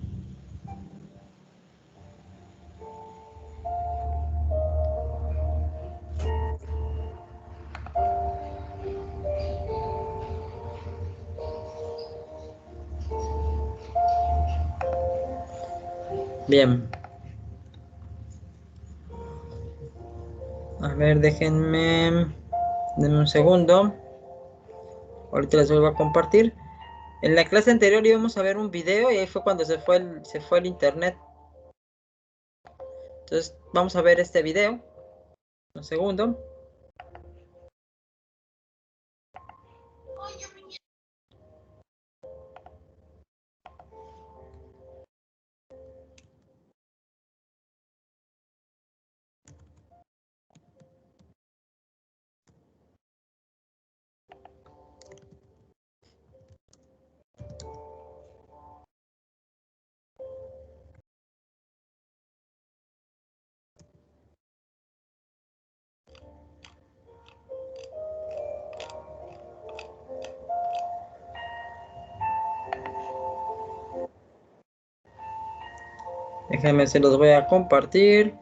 Bien. A ver, denme un segundo. Ahorita les vuelvo a compartir. En la clase anterior íbamos a ver un video y ahí fue cuando se fue el internet. Entonces vamos a ver este video. Un segundo. Déjenme, se los voy a compartir.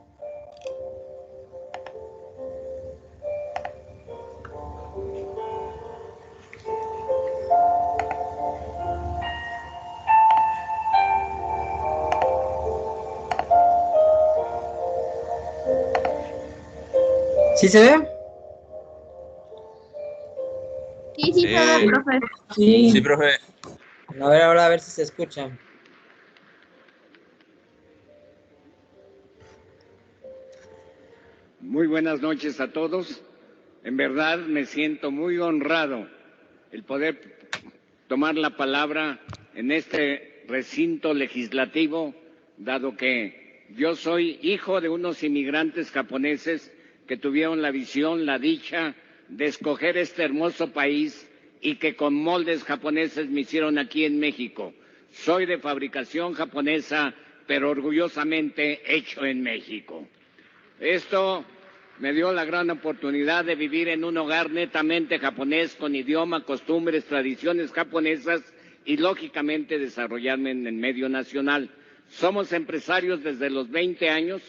¿Sí se ve? Sí, sí, Sí. se ve, profe. Sí, profe. A ver, ahora a ver si se escucha. Muy buenas noches a todos. En verdad me siento muy honrado el poder tomar la palabra en este recinto legislativo, dado que yo soy hijo de unos inmigrantes japoneses que tuvieron la visión, la dicha de escoger este hermoso país y que con moldes japoneses me hicieron aquí en México. Soy de fabricación japonesa, pero orgullosamente hecho en México. Esto me dio la gran oportunidad de vivir en un hogar netamente japonés, con idioma, costumbres, tradiciones japonesas y, lógicamente, desarrollarme en el medio nacional. Somos empresarios desde los 20 años.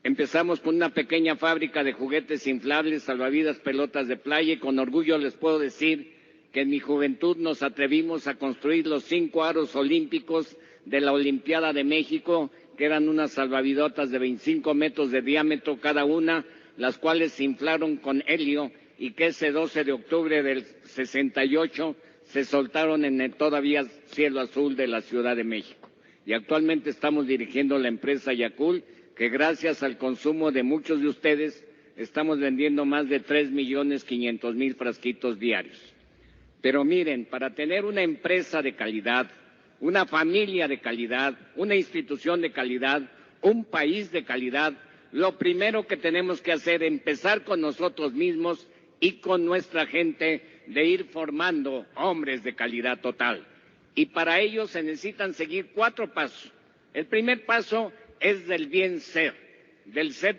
Empezamos con una pequeña fábrica de juguetes inflables, salvavidas, pelotas de playa, y con orgullo les puedo decir que en mi juventud nos atrevimos a construir los 5 aros olímpicos de la Olimpiada de México, que eran unas salvavidotas de 25 metros de diámetro cada una, las cuales se inflaron con helio y que ese 12 de octubre del 68 se soltaron en el todavía cielo azul de la Ciudad de México. Y actualmente estamos dirigiendo la empresa Yakult, que gracias al consumo de muchos de ustedes estamos vendiendo más de 3.500.000 frasquitos diarios. Pero miren, para tener una empresa de calidad, una familia de calidad, una institución de calidad, un país de calidad, lo primero que tenemos que hacer es empezar con nosotros mismos y con nuestra gente, de ir formando hombres de calidad total. Y para ello se necesitan seguir 4 pasos. El primer paso es del bien ser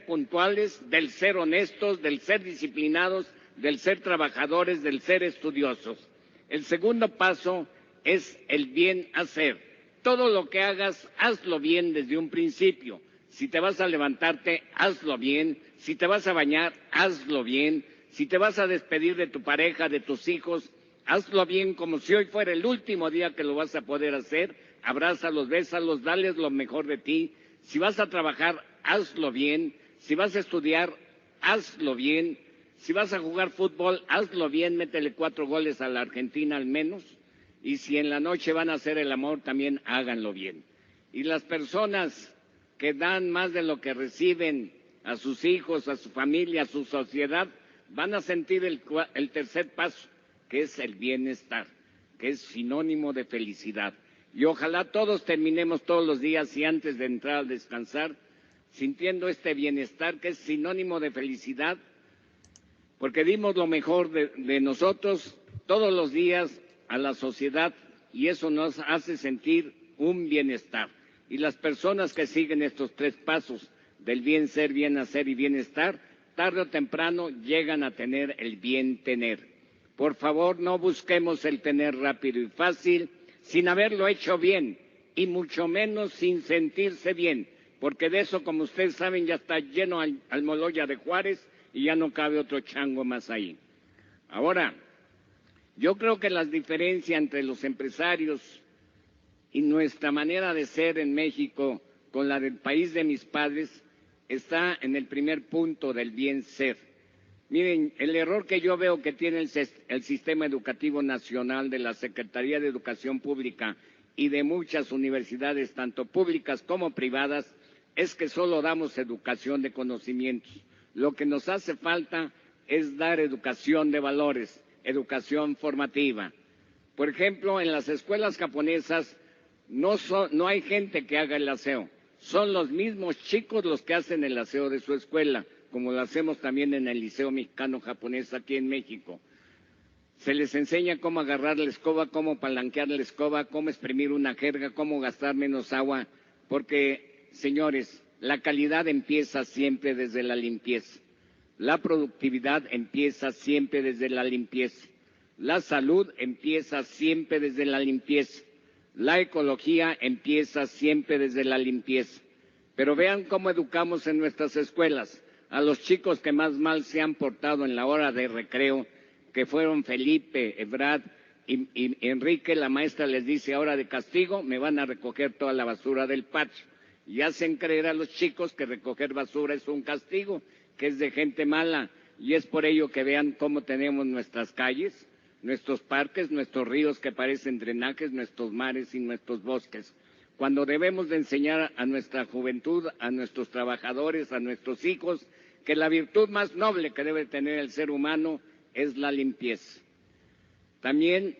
puntuales, del ser honestos, del ser disciplinados, del ser trabajadores, del ser estudiosos. El segundo paso es el bien hacer. Todo lo que hagas, hazlo bien desde un principio. Si te vas a levantarte, hazlo bien. Si te vas a bañar, hazlo bien. Si te vas a despedir de tu pareja, de tus hijos, hazlo bien como si hoy fuera el último día que lo vas a poder hacer. Abrázalos, bésalos, dales lo mejor de ti. Si vas a trabajar, hazlo bien. Si vas a estudiar, hazlo bien. Si vas a jugar fútbol, hazlo bien. Métele 4 goles a la Argentina al menos. Y si en la noche van a hacer el amor, también háganlo bien. Y las personas que dan más de lo que reciben a sus hijos, a su familia, a su sociedad, van a sentir el tercer paso, que es el bienestar, que es sinónimo de felicidad. Y ojalá todos terminemos todos los días y antes de entrar a descansar, sintiendo este bienestar que es sinónimo de felicidad, porque dimos lo mejor de nosotros todos los días a la sociedad y eso nos hace sentir un bienestar. Y las personas que siguen estos 3 pasos del bien ser, bien hacer y bienestar, tarde o temprano llegan a tener el bien tener. Por favor, no busquemos el tener rápido y fácil sin haberlo hecho bien y mucho menos sin sentirse bien, porque de eso, como ustedes saben, ya está lleno Almoloya de Juárez y ya no cabe otro chango más ahí. Ahora, yo creo que la diferencia entre los empresarios y nuestra manera de ser en México con la del país de mis padres está en el primer punto del bien ser. Miren, el error que yo veo que tiene el sistema educativo nacional de la Secretaría de Educación Pública y de muchas universidades, tanto públicas como privadas, es que solo damos educación de conocimientos. Lo que nos hace falta es dar educación de valores, educación formativa. Por ejemplo, en las escuelas japonesas no hay gente que haga el aseo. Son los mismos chicos los que hacen el aseo de su escuela, como lo hacemos también en el Liceo Mexicano Japonés aquí en México. Se les enseña cómo agarrar la escoba, cómo palanquear la escoba, cómo exprimir una jerga, cómo gastar menos agua, porque, señores, la calidad empieza siempre desde la limpieza. La productividad empieza siempre desde la limpieza. La salud empieza siempre desde la limpieza. La ecología empieza siempre desde la limpieza. Pero vean cómo educamos en nuestras escuelas a los chicos que más mal se han portado en la hora de recreo, que fueron Felipe, Ebrad y Enrique. La maestra les dice, ahora de castigo me van a recoger toda la basura del patio. Y hacen creer a los chicos que recoger basura es un castigo, que es de gente mala. Y es por ello que vean cómo tenemos nuestras calles, nuestros parques, nuestros ríos que parecen drenajes, nuestros mares y nuestros bosques. Cuando debemos de enseñar a nuestra juventud, a nuestros trabajadores, a nuestros hijos, que la virtud más noble que debe tener el ser humano es la limpieza. También,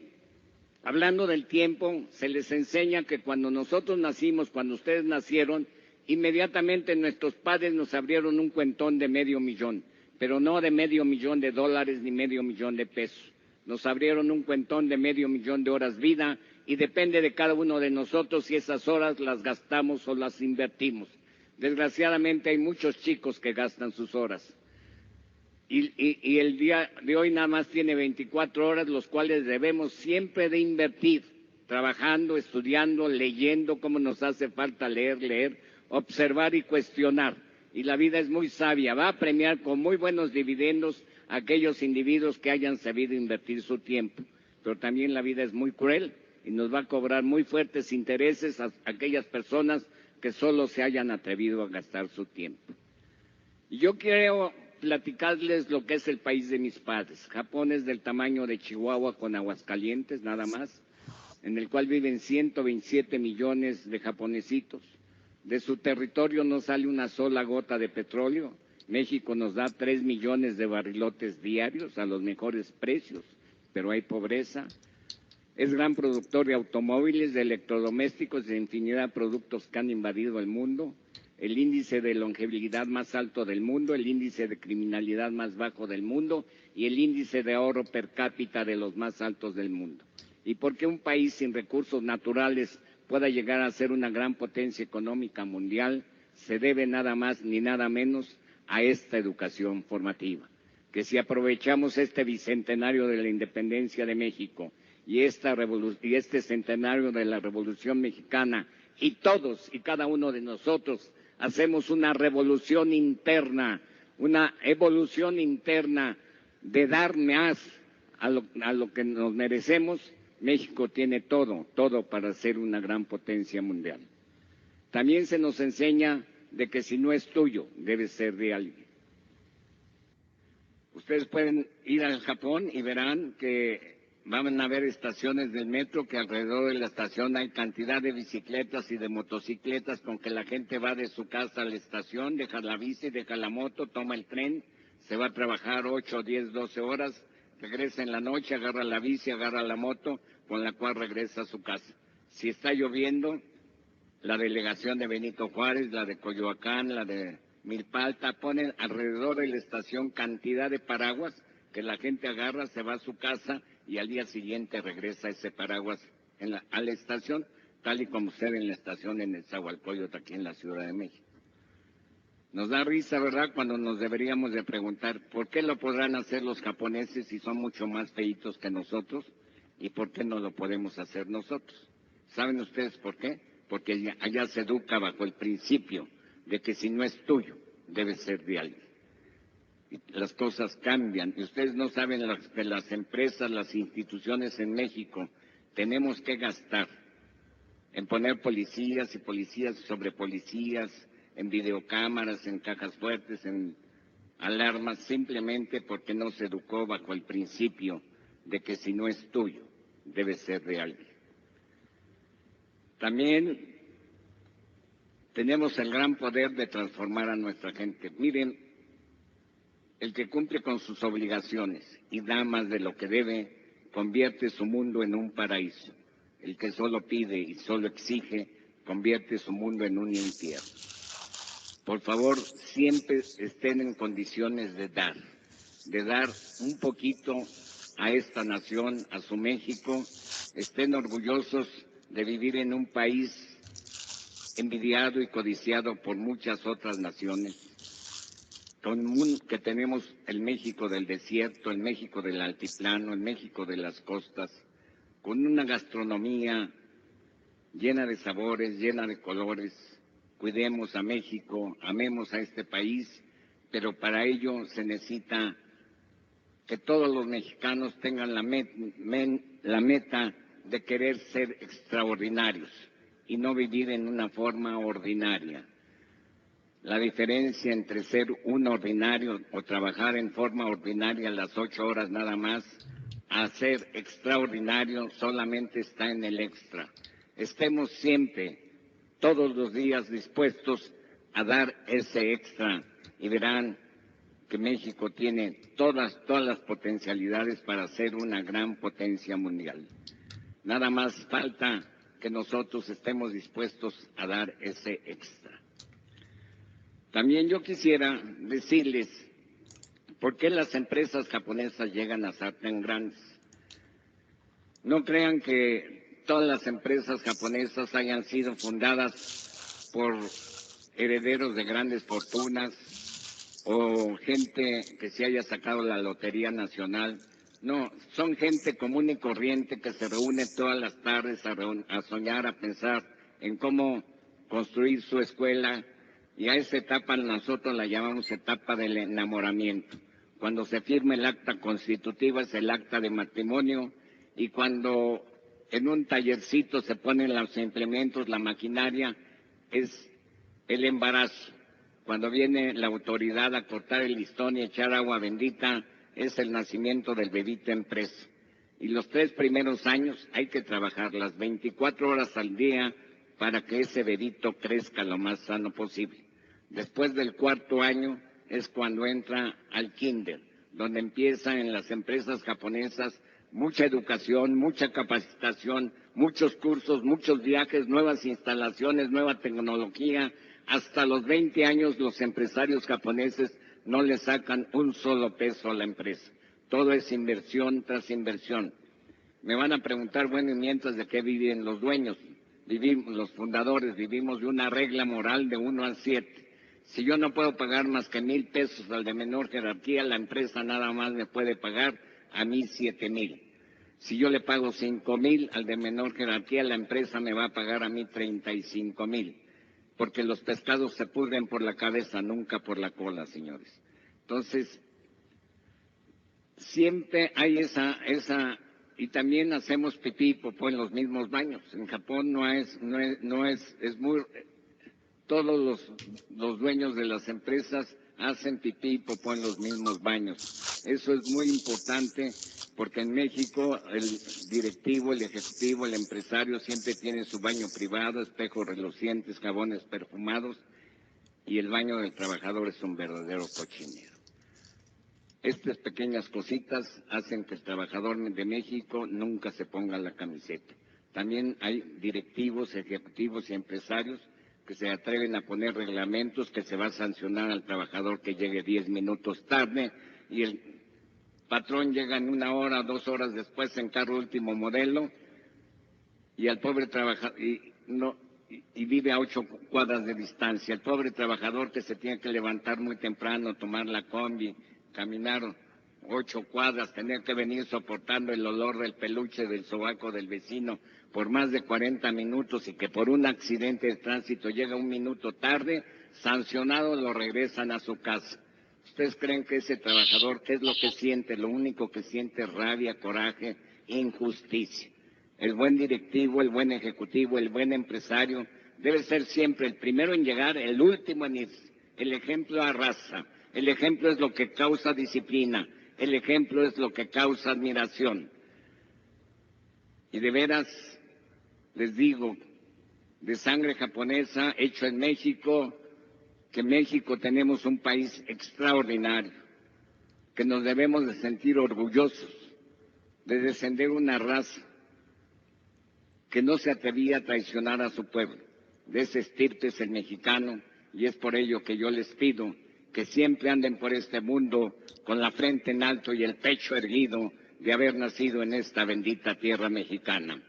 hablando del tiempo, se les enseña que cuando nosotros nacimos, cuando ustedes nacieron, inmediatamente nuestros padres nos abrieron un cuentón de $500,000, pero no de $500,000 ni $500,000 de pesos. Nos abrieron un cuentón de $500,000 de horas vida y depende de cada uno de nosotros si esas horas las gastamos o las invertimos. Desgraciadamente hay muchos chicos que gastan sus horas y el día de hoy nada más tiene 24 horas, los cuales debemos siempre de invertir, trabajando, estudiando, leyendo, como nos hace falta leer, observar y cuestionar. Y la vida es muy sabia, va a premiar con muy buenos dividendos a aquellos individuos que hayan sabido invertir su tiempo. Pero también la vida es muy cruel y nos va a cobrar muy fuertes intereses a aquellas personas que solo se hayan atrevido a gastar su tiempo. Y yo quiero platicarles lo que es el país de mis padres. Japón es del tamaño de Chihuahua con Aguascalientes, nada más, en el cual viven 127 millones de japonesitos. De su territorio no sale una sola gota de petróleo. México nos da 3 millones de barrilotes diarios a los mejores precios, pero hay pobreza. Es gran productor de automóviles, de electrodomésticos, de infinidad de productos que han invadido el mundo. El índice de longevidad más alto del mundo, el índice de criminalidad más bajo del mundo y el índice de ahorro per cápita de los más altos del mundo. ¿Y por qué un país sin recursos naturales pueda llegar a ser una gran potencia económica mundial? Se debe nada más ni nada menos a esta educación formativa. Que si aprovechamos este bicentenario de la independencia de México y este centenario de la Revolución Mexicana y todos y cada uno de nosotros hacemos una revolución interna, una evolución interna de dar más a lo que nos merecemos. México tiene todo para ser una gran potencia mundial. También se nos enseña de que si no es tuyo, debe ser de alguien. Ustedes pueden ir al Japón y verán que van a ver estaciones del metro que alrededor de la estación hay cantidad de bicicletas y de motocicletas con que la gente va de su casa a la estación, deja la bici, deja la moto, toma el tren, se va a trabajar 8, 10, 12 horas, regresa en la noche, agarra la bici, agarra la moto, con la cual regresa a su casa. Si está lloviendo, la delegación de Benito Juárez, la de Coyoacán, la de Milpalta, ponen alrededor de la estación cantidad de paraguas que la gente agarra, se va a su casa y al día siguiente regresa ese paraguas a la estación, tal y como sucede en la estación en Nezahualcóyotl, aquí en la Ciudad de México. Nos da risa, ¿verdad?, cuando nos deberíamos de preguntar, ¿por qué lo podrán hacer los japoneses si son mucho más feitos que nosotros? ¿Y por qué no lo podemos hacer nosotros? ¿Saben ustedes por qué? Porque allá se educa bajo el principio de que si no es tuyo, debe ser de alguien. Y las cosas cambian. Y ustedes no saben que las empresas, las instituciones en México, tenemos que gastar en poner policías y policías sobre policías, en videocámaras, en cajas fuertes, en alarmas, simplemente porque no se educó bajo el principio de que si no es tuyo, debe ser de alguien. También tenemos el gran poder de transformar a nuestra gente. Miren, el que cumple con sus obligaciones y da más de lo que debe, convierte su mundo en un paraíso. El que solo pide y solo exige, convierte su mundo en un infierno. Por favor, siempre estén en condiciones de dar un poquito a esta nación, a su México. Estén orgullosos de vivir en un país envidiado y codiciado por muchas otras naciones, que tenemos el México del desierto, el México del altiplano, el México de las costas, con una gastronomía llena de sabores, llena de colores. Cuidemos a México, amemos a este país, pero para ello se necesita que todos los mexicanos tengan la meta de querer ser extraordinarios y no vivir en una forma ordinaria. La diferencia entre ser un ordinario o trabajar en forma ordinaria las 8 horas nada más, a ser extraordinario solamente está en el extra. Estemos siempre, todos los días, dispuestos a dar ese extra y verán que México tiene todas las potencialidades para ser una gran potencia mundial. Nada más falta que nosotros estemos dispuestos a dar ese extra. También yo quisiera decirles por qué las empresas japonesas llegan a ser tan grandes. No crean que todas las empresas japonesas hayan sido fundadas por herederos de grandes fortunas o gente que se haya sacado la Lotería Nacional. No, son gente común y corriente que se reúne todas las tardes a soñar, a pensar en cómo construir su escuela, y a esa etapa nosotros la llamamos etapa del enamoramiento. Cuando se firma el acta constitutiva es el acta de matrimonio, y cuando en un tallercito se ponen los implementos, la maquinaria, es el embarazo. Cuando viene la autoridad a cortar el listón y echar agua bendita, es el nacimiento del bebito empresa. Y los 3 primeros años hay que trabajar las 24 horas al día para que ese bebito crezca lo más sano posible. Después del 4.º año es cuando entra al kinder, donde empieza en las empresas japonesas mucha educación, mucha capacitación, muchos cursos, muchos viajes, nuevas instalaciones, nueva tecnología. Hasta los 20 años los empresarios japoneses no le sacan un solo peso a la empresa. Todo es inversión tras inversión. Me van a preguntar, bueno, ¿y mientras de qué viven los dueños? Los fundadores, vivimos de una regla moral de 1 al 7. Si yo no puedo pagar más que 1,000 pesos al de menor jerarquía, la empresa nada más me puede pagar a mí 7,000. Si yo le pago 5,000 al de menor jerarquía, la empresa me va a pagar a mí 35,000. porque los pescados se pudren por la cabeza, nunca por la cola, señores. Entonces, siempre hay y también hacemos pipí y popó en los mismos baños. En Japón todos los dueños de las empresas hacen pipí y popó en los mismos baños. Eso es muy importante porque en México el directivo, el ejecutivo, el empresario siempre tiene su baño privado, espejos relucientes, jabones perfumados, y el baño del trabajador es un verdadero cochinero. Estas pequeñas cositas hacen que el trabajador de México nunca se ponga la camiseta. También hay directivos, ejecutivos y empresarios que se atreven a poner reglamentos que se va a sancionar al trabajador que llegue 10 minutos tarde y el patrón llega en 1 hora, 2 horas después en carro último modelo y al pobre trabajador y vive a 8 cuadras de distancia. El pobre trabajador que se tiene que levantar muy temprano, tomar la combi, caminar 8 cuadras, tener que venir soportando el olor del peluche del sobaco del vecino por más de 40 minutos y que por un accidente de tránsito llega 1 minuto tarde, sancionado, lo regresan a su casa. ¿Ustedes creen que ese trabajador, qué es lo que siente? Lo único que siente es rabia, coraje, injusticia. El buen directivo, el buen ejecutivo, el buen empresario debe ser siempre el primero en llegar, el último en irse. El ejemplo arrasa, el ejemplo es lo que causa disciplina, el ejemplo es lo que causa admiración. Y de veras, les digo, de sangre japonesa, hecho en México, que en México tenemos un país extraordinario, que nos debemos de sentir orgullosos de descender una raza que no se atrevía a traicionar a su pueblo. De ese estirpe es el mexicano, y es por ello que yo les pido que siempre anden por este mundo con la frente en alto y el pecho erguido de haber nacido en esta bendita tierra mexicana.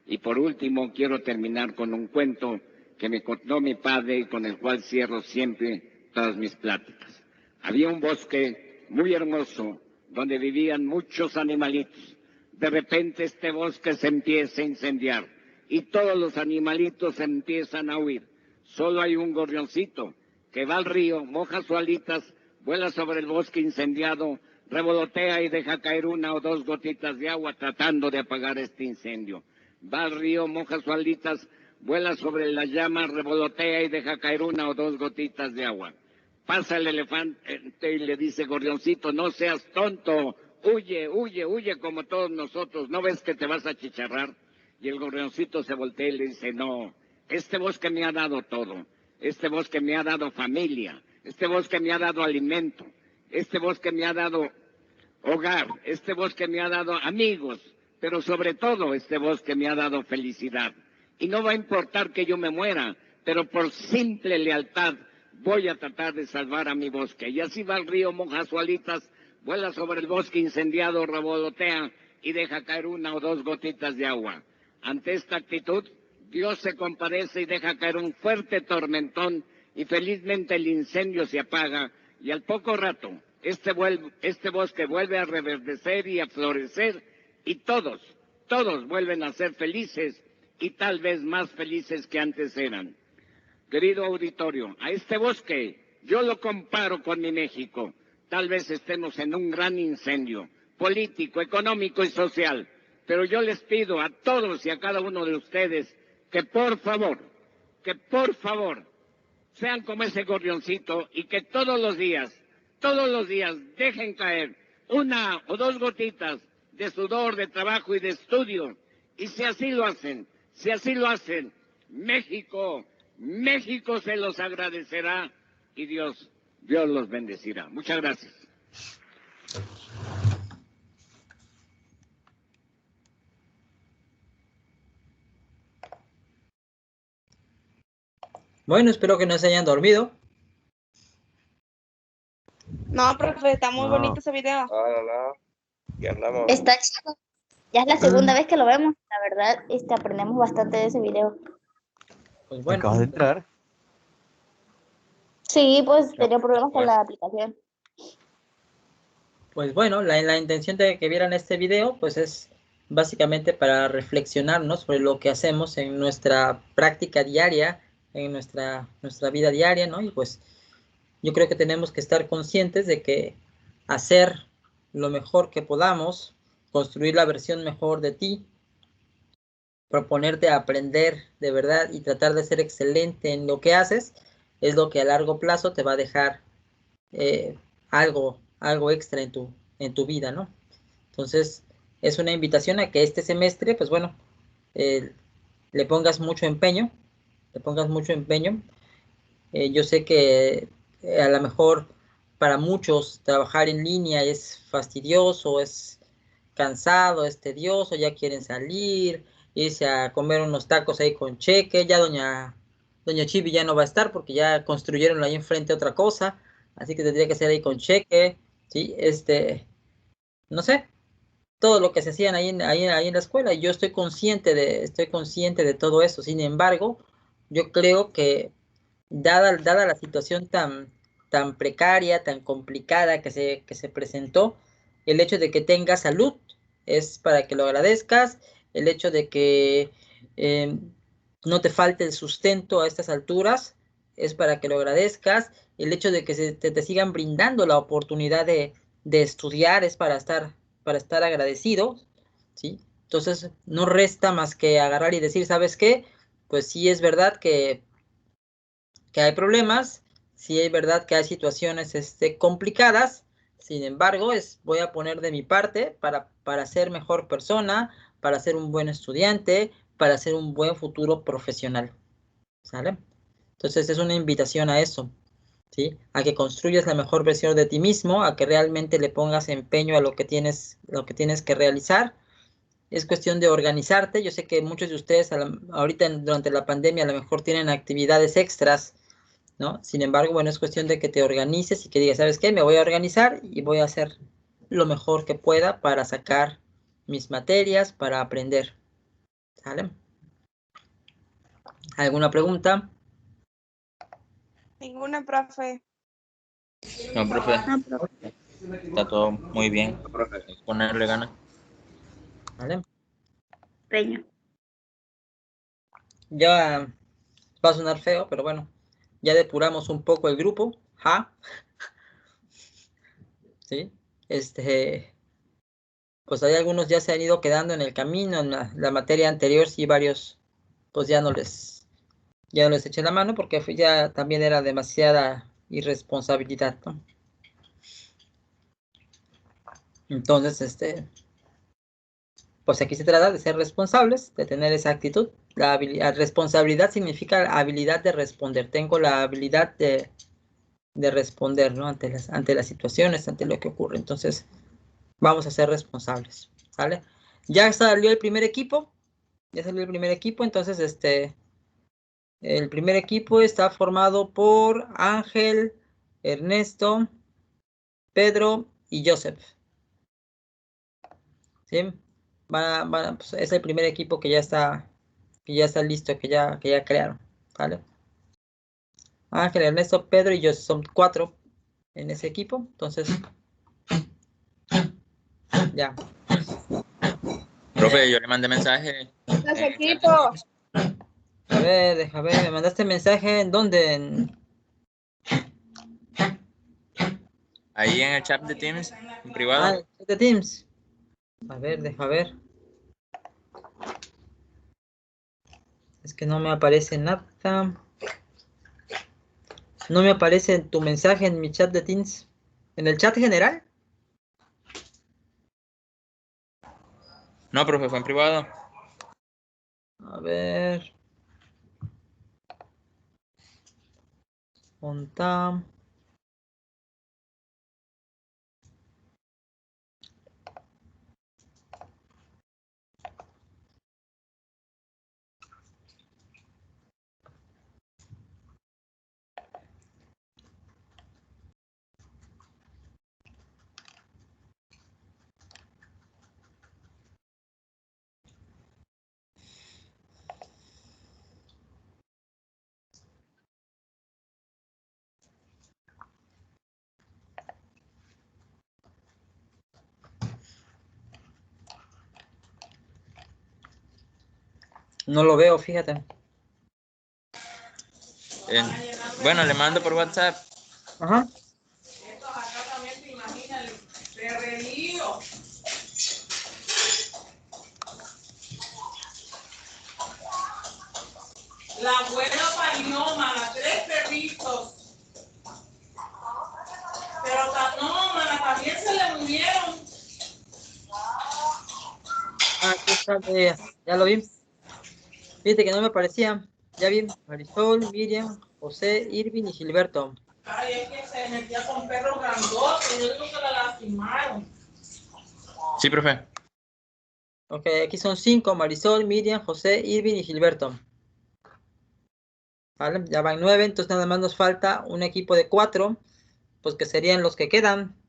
Y por último, quiero terminar con un cuento que me contó mi padre y con el cual cierro siempre todas mis pláticas. Había un bosque muy hermoso donde vivían muchos animalitos. De repente este bosque se empieza a incendiar y todos los animalitos empiezan a huir. Solo hay un gorrioncito que va al río, moja sus alitas, vuela sobre el bosque incendiado, revolotea y deja caer 1 o 2 gotitas de agua tratando de apagar este incendio. Va al río, moja sus alitas, vuela sobre las llamas, revolotea y deja caer 1 o 2 gotitas de agua. Pasa el elefante y le dice, gorrioncito, no seas tonto, huye, huye, huye como todos nosotros, ¿no ves que te vas a achicharrar? Y el gorrioncito se voltea y le dice, no, este bosque me ha dado todo, este bosque me ha dado familia, este bosque me ha dado alimento, este bosque me ha dado hogar, este bosque me ha dado amigos, pero sobre todo este bosque me ha dado felicidad. Y no va a importar que yo me muera, pero por simple lealtad voy a tratar de salvar a mi bosque. Y así va al río, moja sus alitas, vuela sobre el bosque incendiado, revolotea y deja caer 1 o 2 gotitas de agua. Ante esta actitud, Dios se compadece y deja caer un fuerte tormentón y felizmente el incendio se apaga y al poco rato este bosque vuelve a reverdecer y a florecer y todos vuelven a ser felices y tal vez más felices que antes eran. Querido auditorio, a este bosque yo lo comparo con mi México. Tal vez estemos en un gran incendio político, económico y social, pero yo les pido a todos y a cada uno de ustedes que por favor, sean como ese gorrioncito y que todos los días dejen caer 1 o 2 gotitas de sudor, de trabajo y de estudio. Y si así lo hacen, México se los agradecerá y Dios los bendecirá. Muchas gracias. Bueno, espero que no se hayan dormido. No, profe, está muy bonito ese video. No. Ya andamos. Está chido. Ya es la segunda vez que lo vemos. La verdad, aprendemos bastante de ese video. Pues bueno. ¿Acabas de entrar? Sí, pues tenía problemas con la aplicación. Pues bueno, la intención de que vieran este video, pues es básicamente para reflexionarnos sobre lo que hacemos en nuestra práctica diaria en nuestra vida diaria, ¿no? Y pues yo creo que tenemos que estar conscientes de que hacer lo mejor que podamos, construir la versión mejor de ti, proponerte a aprender de verdad y tratar de ser excelente en lo que haces, es lo que a largo plazo te va a dejar algo extra en tu vida, ¿no? Entonces, es una invitación a que este semestre, pues bueno, le pongas mucho empeño, yo sé que a lo mejor para muchos trabajar en línea es fastidioso, es cansado, es tedioso, ya quieren salir, irse a comer unos tacos ahí con cheque, ya doña Chibi ya no va a estar porque ya construyeron ahí enfrente otra cosa, así que tendría que ser ahí con cheque, ¿sí? No sé, todo lo que se hacían ahí en la escuela, y yo estoy consciente de todo eso. Sin embargo, yo creo que dada la situación tan precaria, tan complicada que se presentó, el hecho de que tengas salud es para que lo agradezcas, el hecho de que eh, no te falte el sustento a estas alturas es para que lo agradezcas, el hecho de que te sigan brindando la oportunidad de estudiar es para estar agradecido, ¿sí? Entonces, no resta más que agarrar y decir, ¿sabes qué? Pues sí es verdad que hay problemas, sí es verdad que hay situaciones complicadas, sin embargo, voy a poner de mi parte para ser mejor persona, para ser un buen estudiante, para ser un buen futuro profesional, ¿sale? Entonces es una invitación a eso, ¿sí? A que construyas la mejor versión de ti mismo, a que realmente le pongas empeño a lo que tienes que realizar. Es cuestión de organizarte. Yo sé que muchos de ustedes ahorita durante la pandemia a lo mejor tienen actividades extras, ¿no? Sin embargo, bueno, es cuestión de que te organices y que digas, ¿sabes qué? Me voy a organizar y voy a hacer lo mejor que pueda para sacar mis materias, para aprender, ¿sale? ¿Alguna pregunta? Ninguna, profe. No, profe, No, profe. está todo muy bien. Profe. Hay que ponerle ganas. ¿Vale? Peña. Ya va a sonar feo, pero bueno, ya depuramos un poco el grupo, ¿ja? ¿Sí? Pues hay algunos ya se han ido quedando en el camino, en la materia anterior, sí, varios, pues ya no les eché la mano porque ya también era demasiada irresponsabilidad, ¿no? Entonces, pues aquí se trata de ser responsables, de tener esa actitud. Responsabilidad significa habilidad de responder. Tengo la habilidad de responder, ¿no? Ante las situaciones, ante lo que ocurre. Entonces, vamos a ser responsables, ¿sale? Ya salió el primer equipo, entonces, el primer equipo está formado por Ángel, Ernesto, Pedro y Joseph, ¿sí? Pues, es el primer equipo que ya está listo, que ya crearon, ¿vale? Ángel, Ernesto, Pedro y yo son 4 en ese equipo, entonces ya. Profe, yo le mandé mensaje. Los equipos. A ver, deja ver, me mandaste mensaje en dónde, Ahí en el chat de Teams, en privado. en chat de Teams. A ver, deja ver. Es que no me aparece nada. No me aparece tu mensaje en mi chat de Teams. ¿En el chat general? No, profe, fue en privado. A ver. Monta. No lo veo, fíjate. Bueno, le mando por WhatsApp. Ajá. La abuela parió, 3 perritos. Pero no, también se le murieron. Aquí está, ya lo vi. Fíjate que no me aparecía. Ya vi, Marisol, Miriam, José, Irving y Gilberto. Ay, es que se metía con perros grandotes, yo creo que la lastimaron. Sí, profe. Ok, aquí son 5, Marisol, Miriam, José, Irving y Gilberto. Vale, ya van 9, entonces nada más nos falta un equipo de 4, pues que serían los que quedan.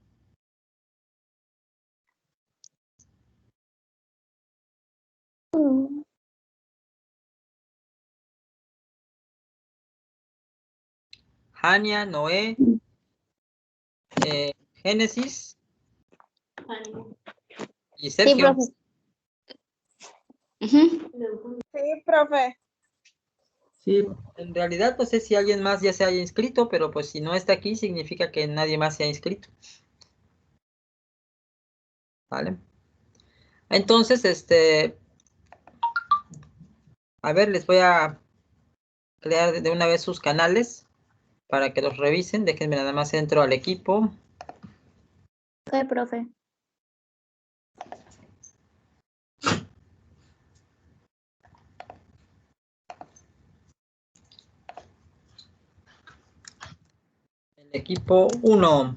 Hania, Noé, Génesis y Sí, Sergio. profe. Ujú. Sí, profe. Sí, en realidad no sé si alguien más ya se haya inscrito, pero pues si no está aquí significa que nadie más se ha inscrito. ¿Vale? Entonces, a ver, les voy a crear de una vez sus canales para que los revisen. Déjenme nada más entro al equipo. Ok, profe. El equipo 1.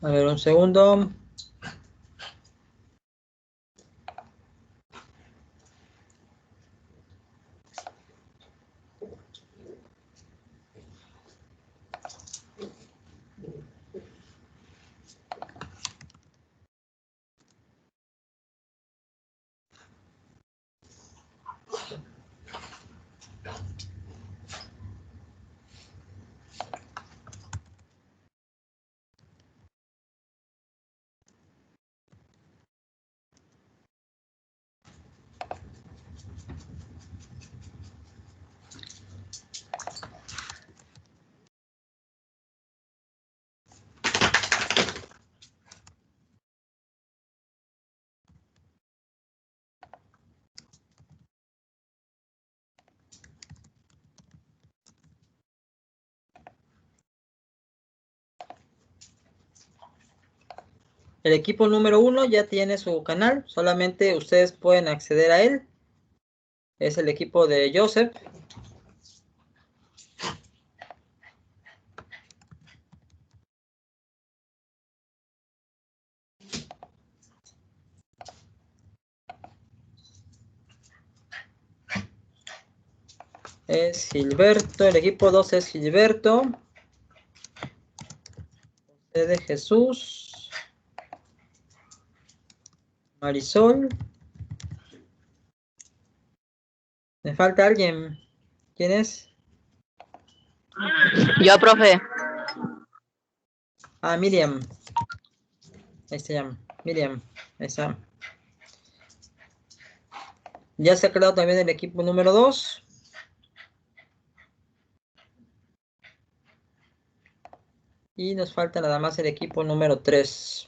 A ver, un segundo. El equipo número 1 ya tiene su canal, solamente ustedes pueden acceder a él. Es el equipo de Joseph. Es Gilberto, el equipo 2 es Gilberto. José de Jesús. Marisol. Me falta alguien. ¿Quién es? Yo, profe. Ah, Miriam. Ahí se llama. Miriam. Ahí está. Ya se ha creado también el equipo número 2. Y nos falta nada más el equipo número 3.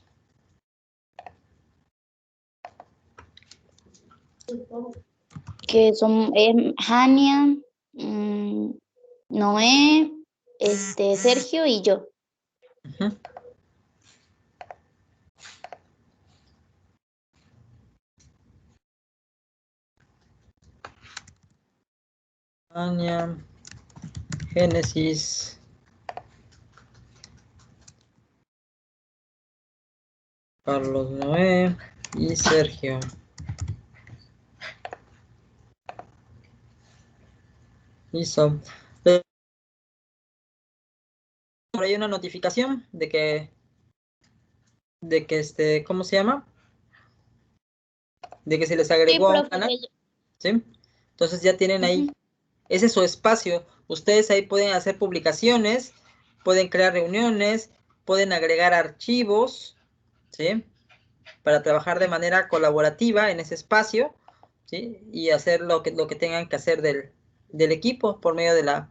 Que son Hania, Noé, Sergio y yo. Uh-huh. Ania, Génesis. Carlos Noé y Sergio. Listo. Por ahí una notificación de que ¿cómo se llama? De que se les agregó a un canal. ¿Sí? Entonces ya tienen ahí. Ese es su espacio. Ustedes ahí pueden hacer publicaciones, pueden crear reuniones, pueden agregar archivos, ¿sí? Para trabajar de manera colaborativa en ese espacio, ¿sí? Y hacer lo que tengan que hacer del equipo por medio de la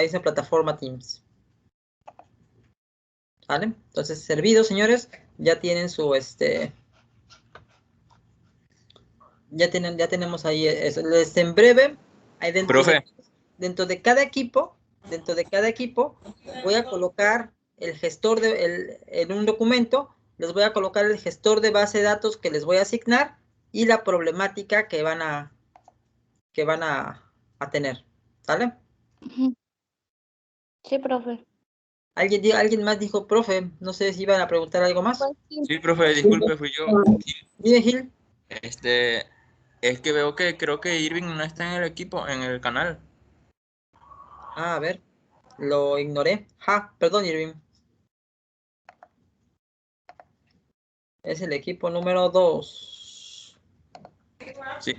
misma plataforma Teams. ¿Vale? Entonces, servido, señores, ya tienen su ya tenemos ahí eso. En breve, ahí dentro de cada equipo, voy a colocar el gestor en un documento, les voy a colocar el gestor de base de datos que les voy a asignar y la problemática que van a tener. ¿Sale? Sí, profe. ¿Alguien más dijo, profe? No sé si iban a preguntar algo más. Sí, profe, disculpe, fui yo. Dime, Gil. Es que veo que creo que Irving no está en el equipo, en el canal. A ver, lo ignoré. Perdón, Irving. Es el equipo número 2. Sí.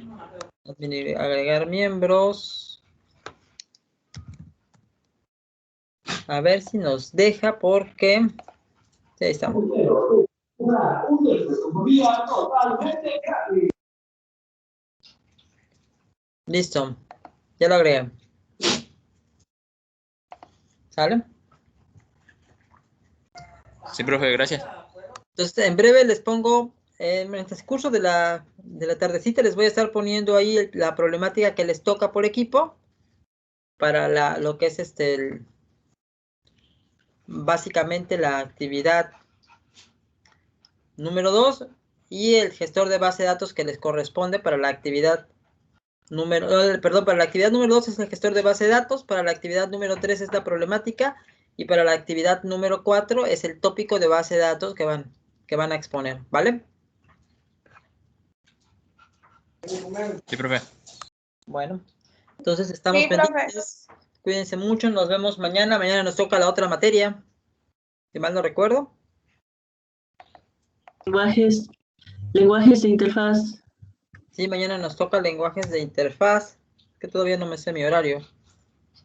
Agregar miembros. A ver si nos deja porque... Ahí estamos. Listo. Ya lo agregué. ¿Sale? Sí, profe, gracias. Entonces, en breve les pongo, en el transcurso de la tardecita, les voy a estar poniendo ahí la problemática que les toca por equipo para lo que es básicamente la actividad número 2 y el gestor de base de datos que les corresponde para la actividad para la actividad número 2 es el gestor de base de datos, para la actividad número 3 es la problemática y para la actividad número 4 es el tópico de base de datos que van a exponer, ¿vale? Sí, profe. Bueno, entonces estamos pendientes. Cuídense mucho, nos vemos mañana. Mañana nos toca la otra materia, si mal no recuerdo. Lenguajes de interfaz. Sí, mañana nos toca lenguajes de interfaz, que todavía no me sé mi horario.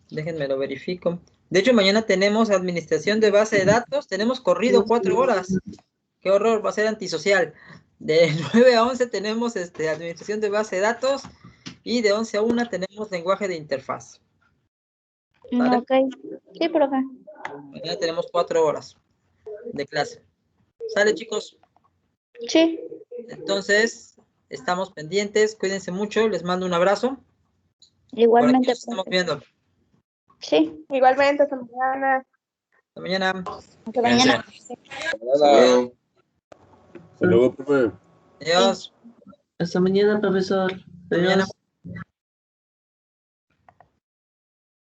Déjenme lo verifico. De hecho, mañana tenemos administración de base de datos. Tenemos corrido 4 horas. Qué horror, va a ser antisocial. De 9 a 11 tenemos administración de base de datos y de 11 a 1 tenemos lenguaje de interfaz. ¿Vale? Ok. Sí, profe. Mañana tenemos 4 horas de clase. ¿Sale, chicos? Sí. Entonces, estamos pendientes. Cuídense mucho. Les mando un abrazo. Igualmente. Por aquí nos estamos viendo. Sí. Igualmente, hasta mañana. Hasta mañana. Hasta mañana. Hasta luego, profe. Adiós. Hasta mañana, profesor. Hasta mañana.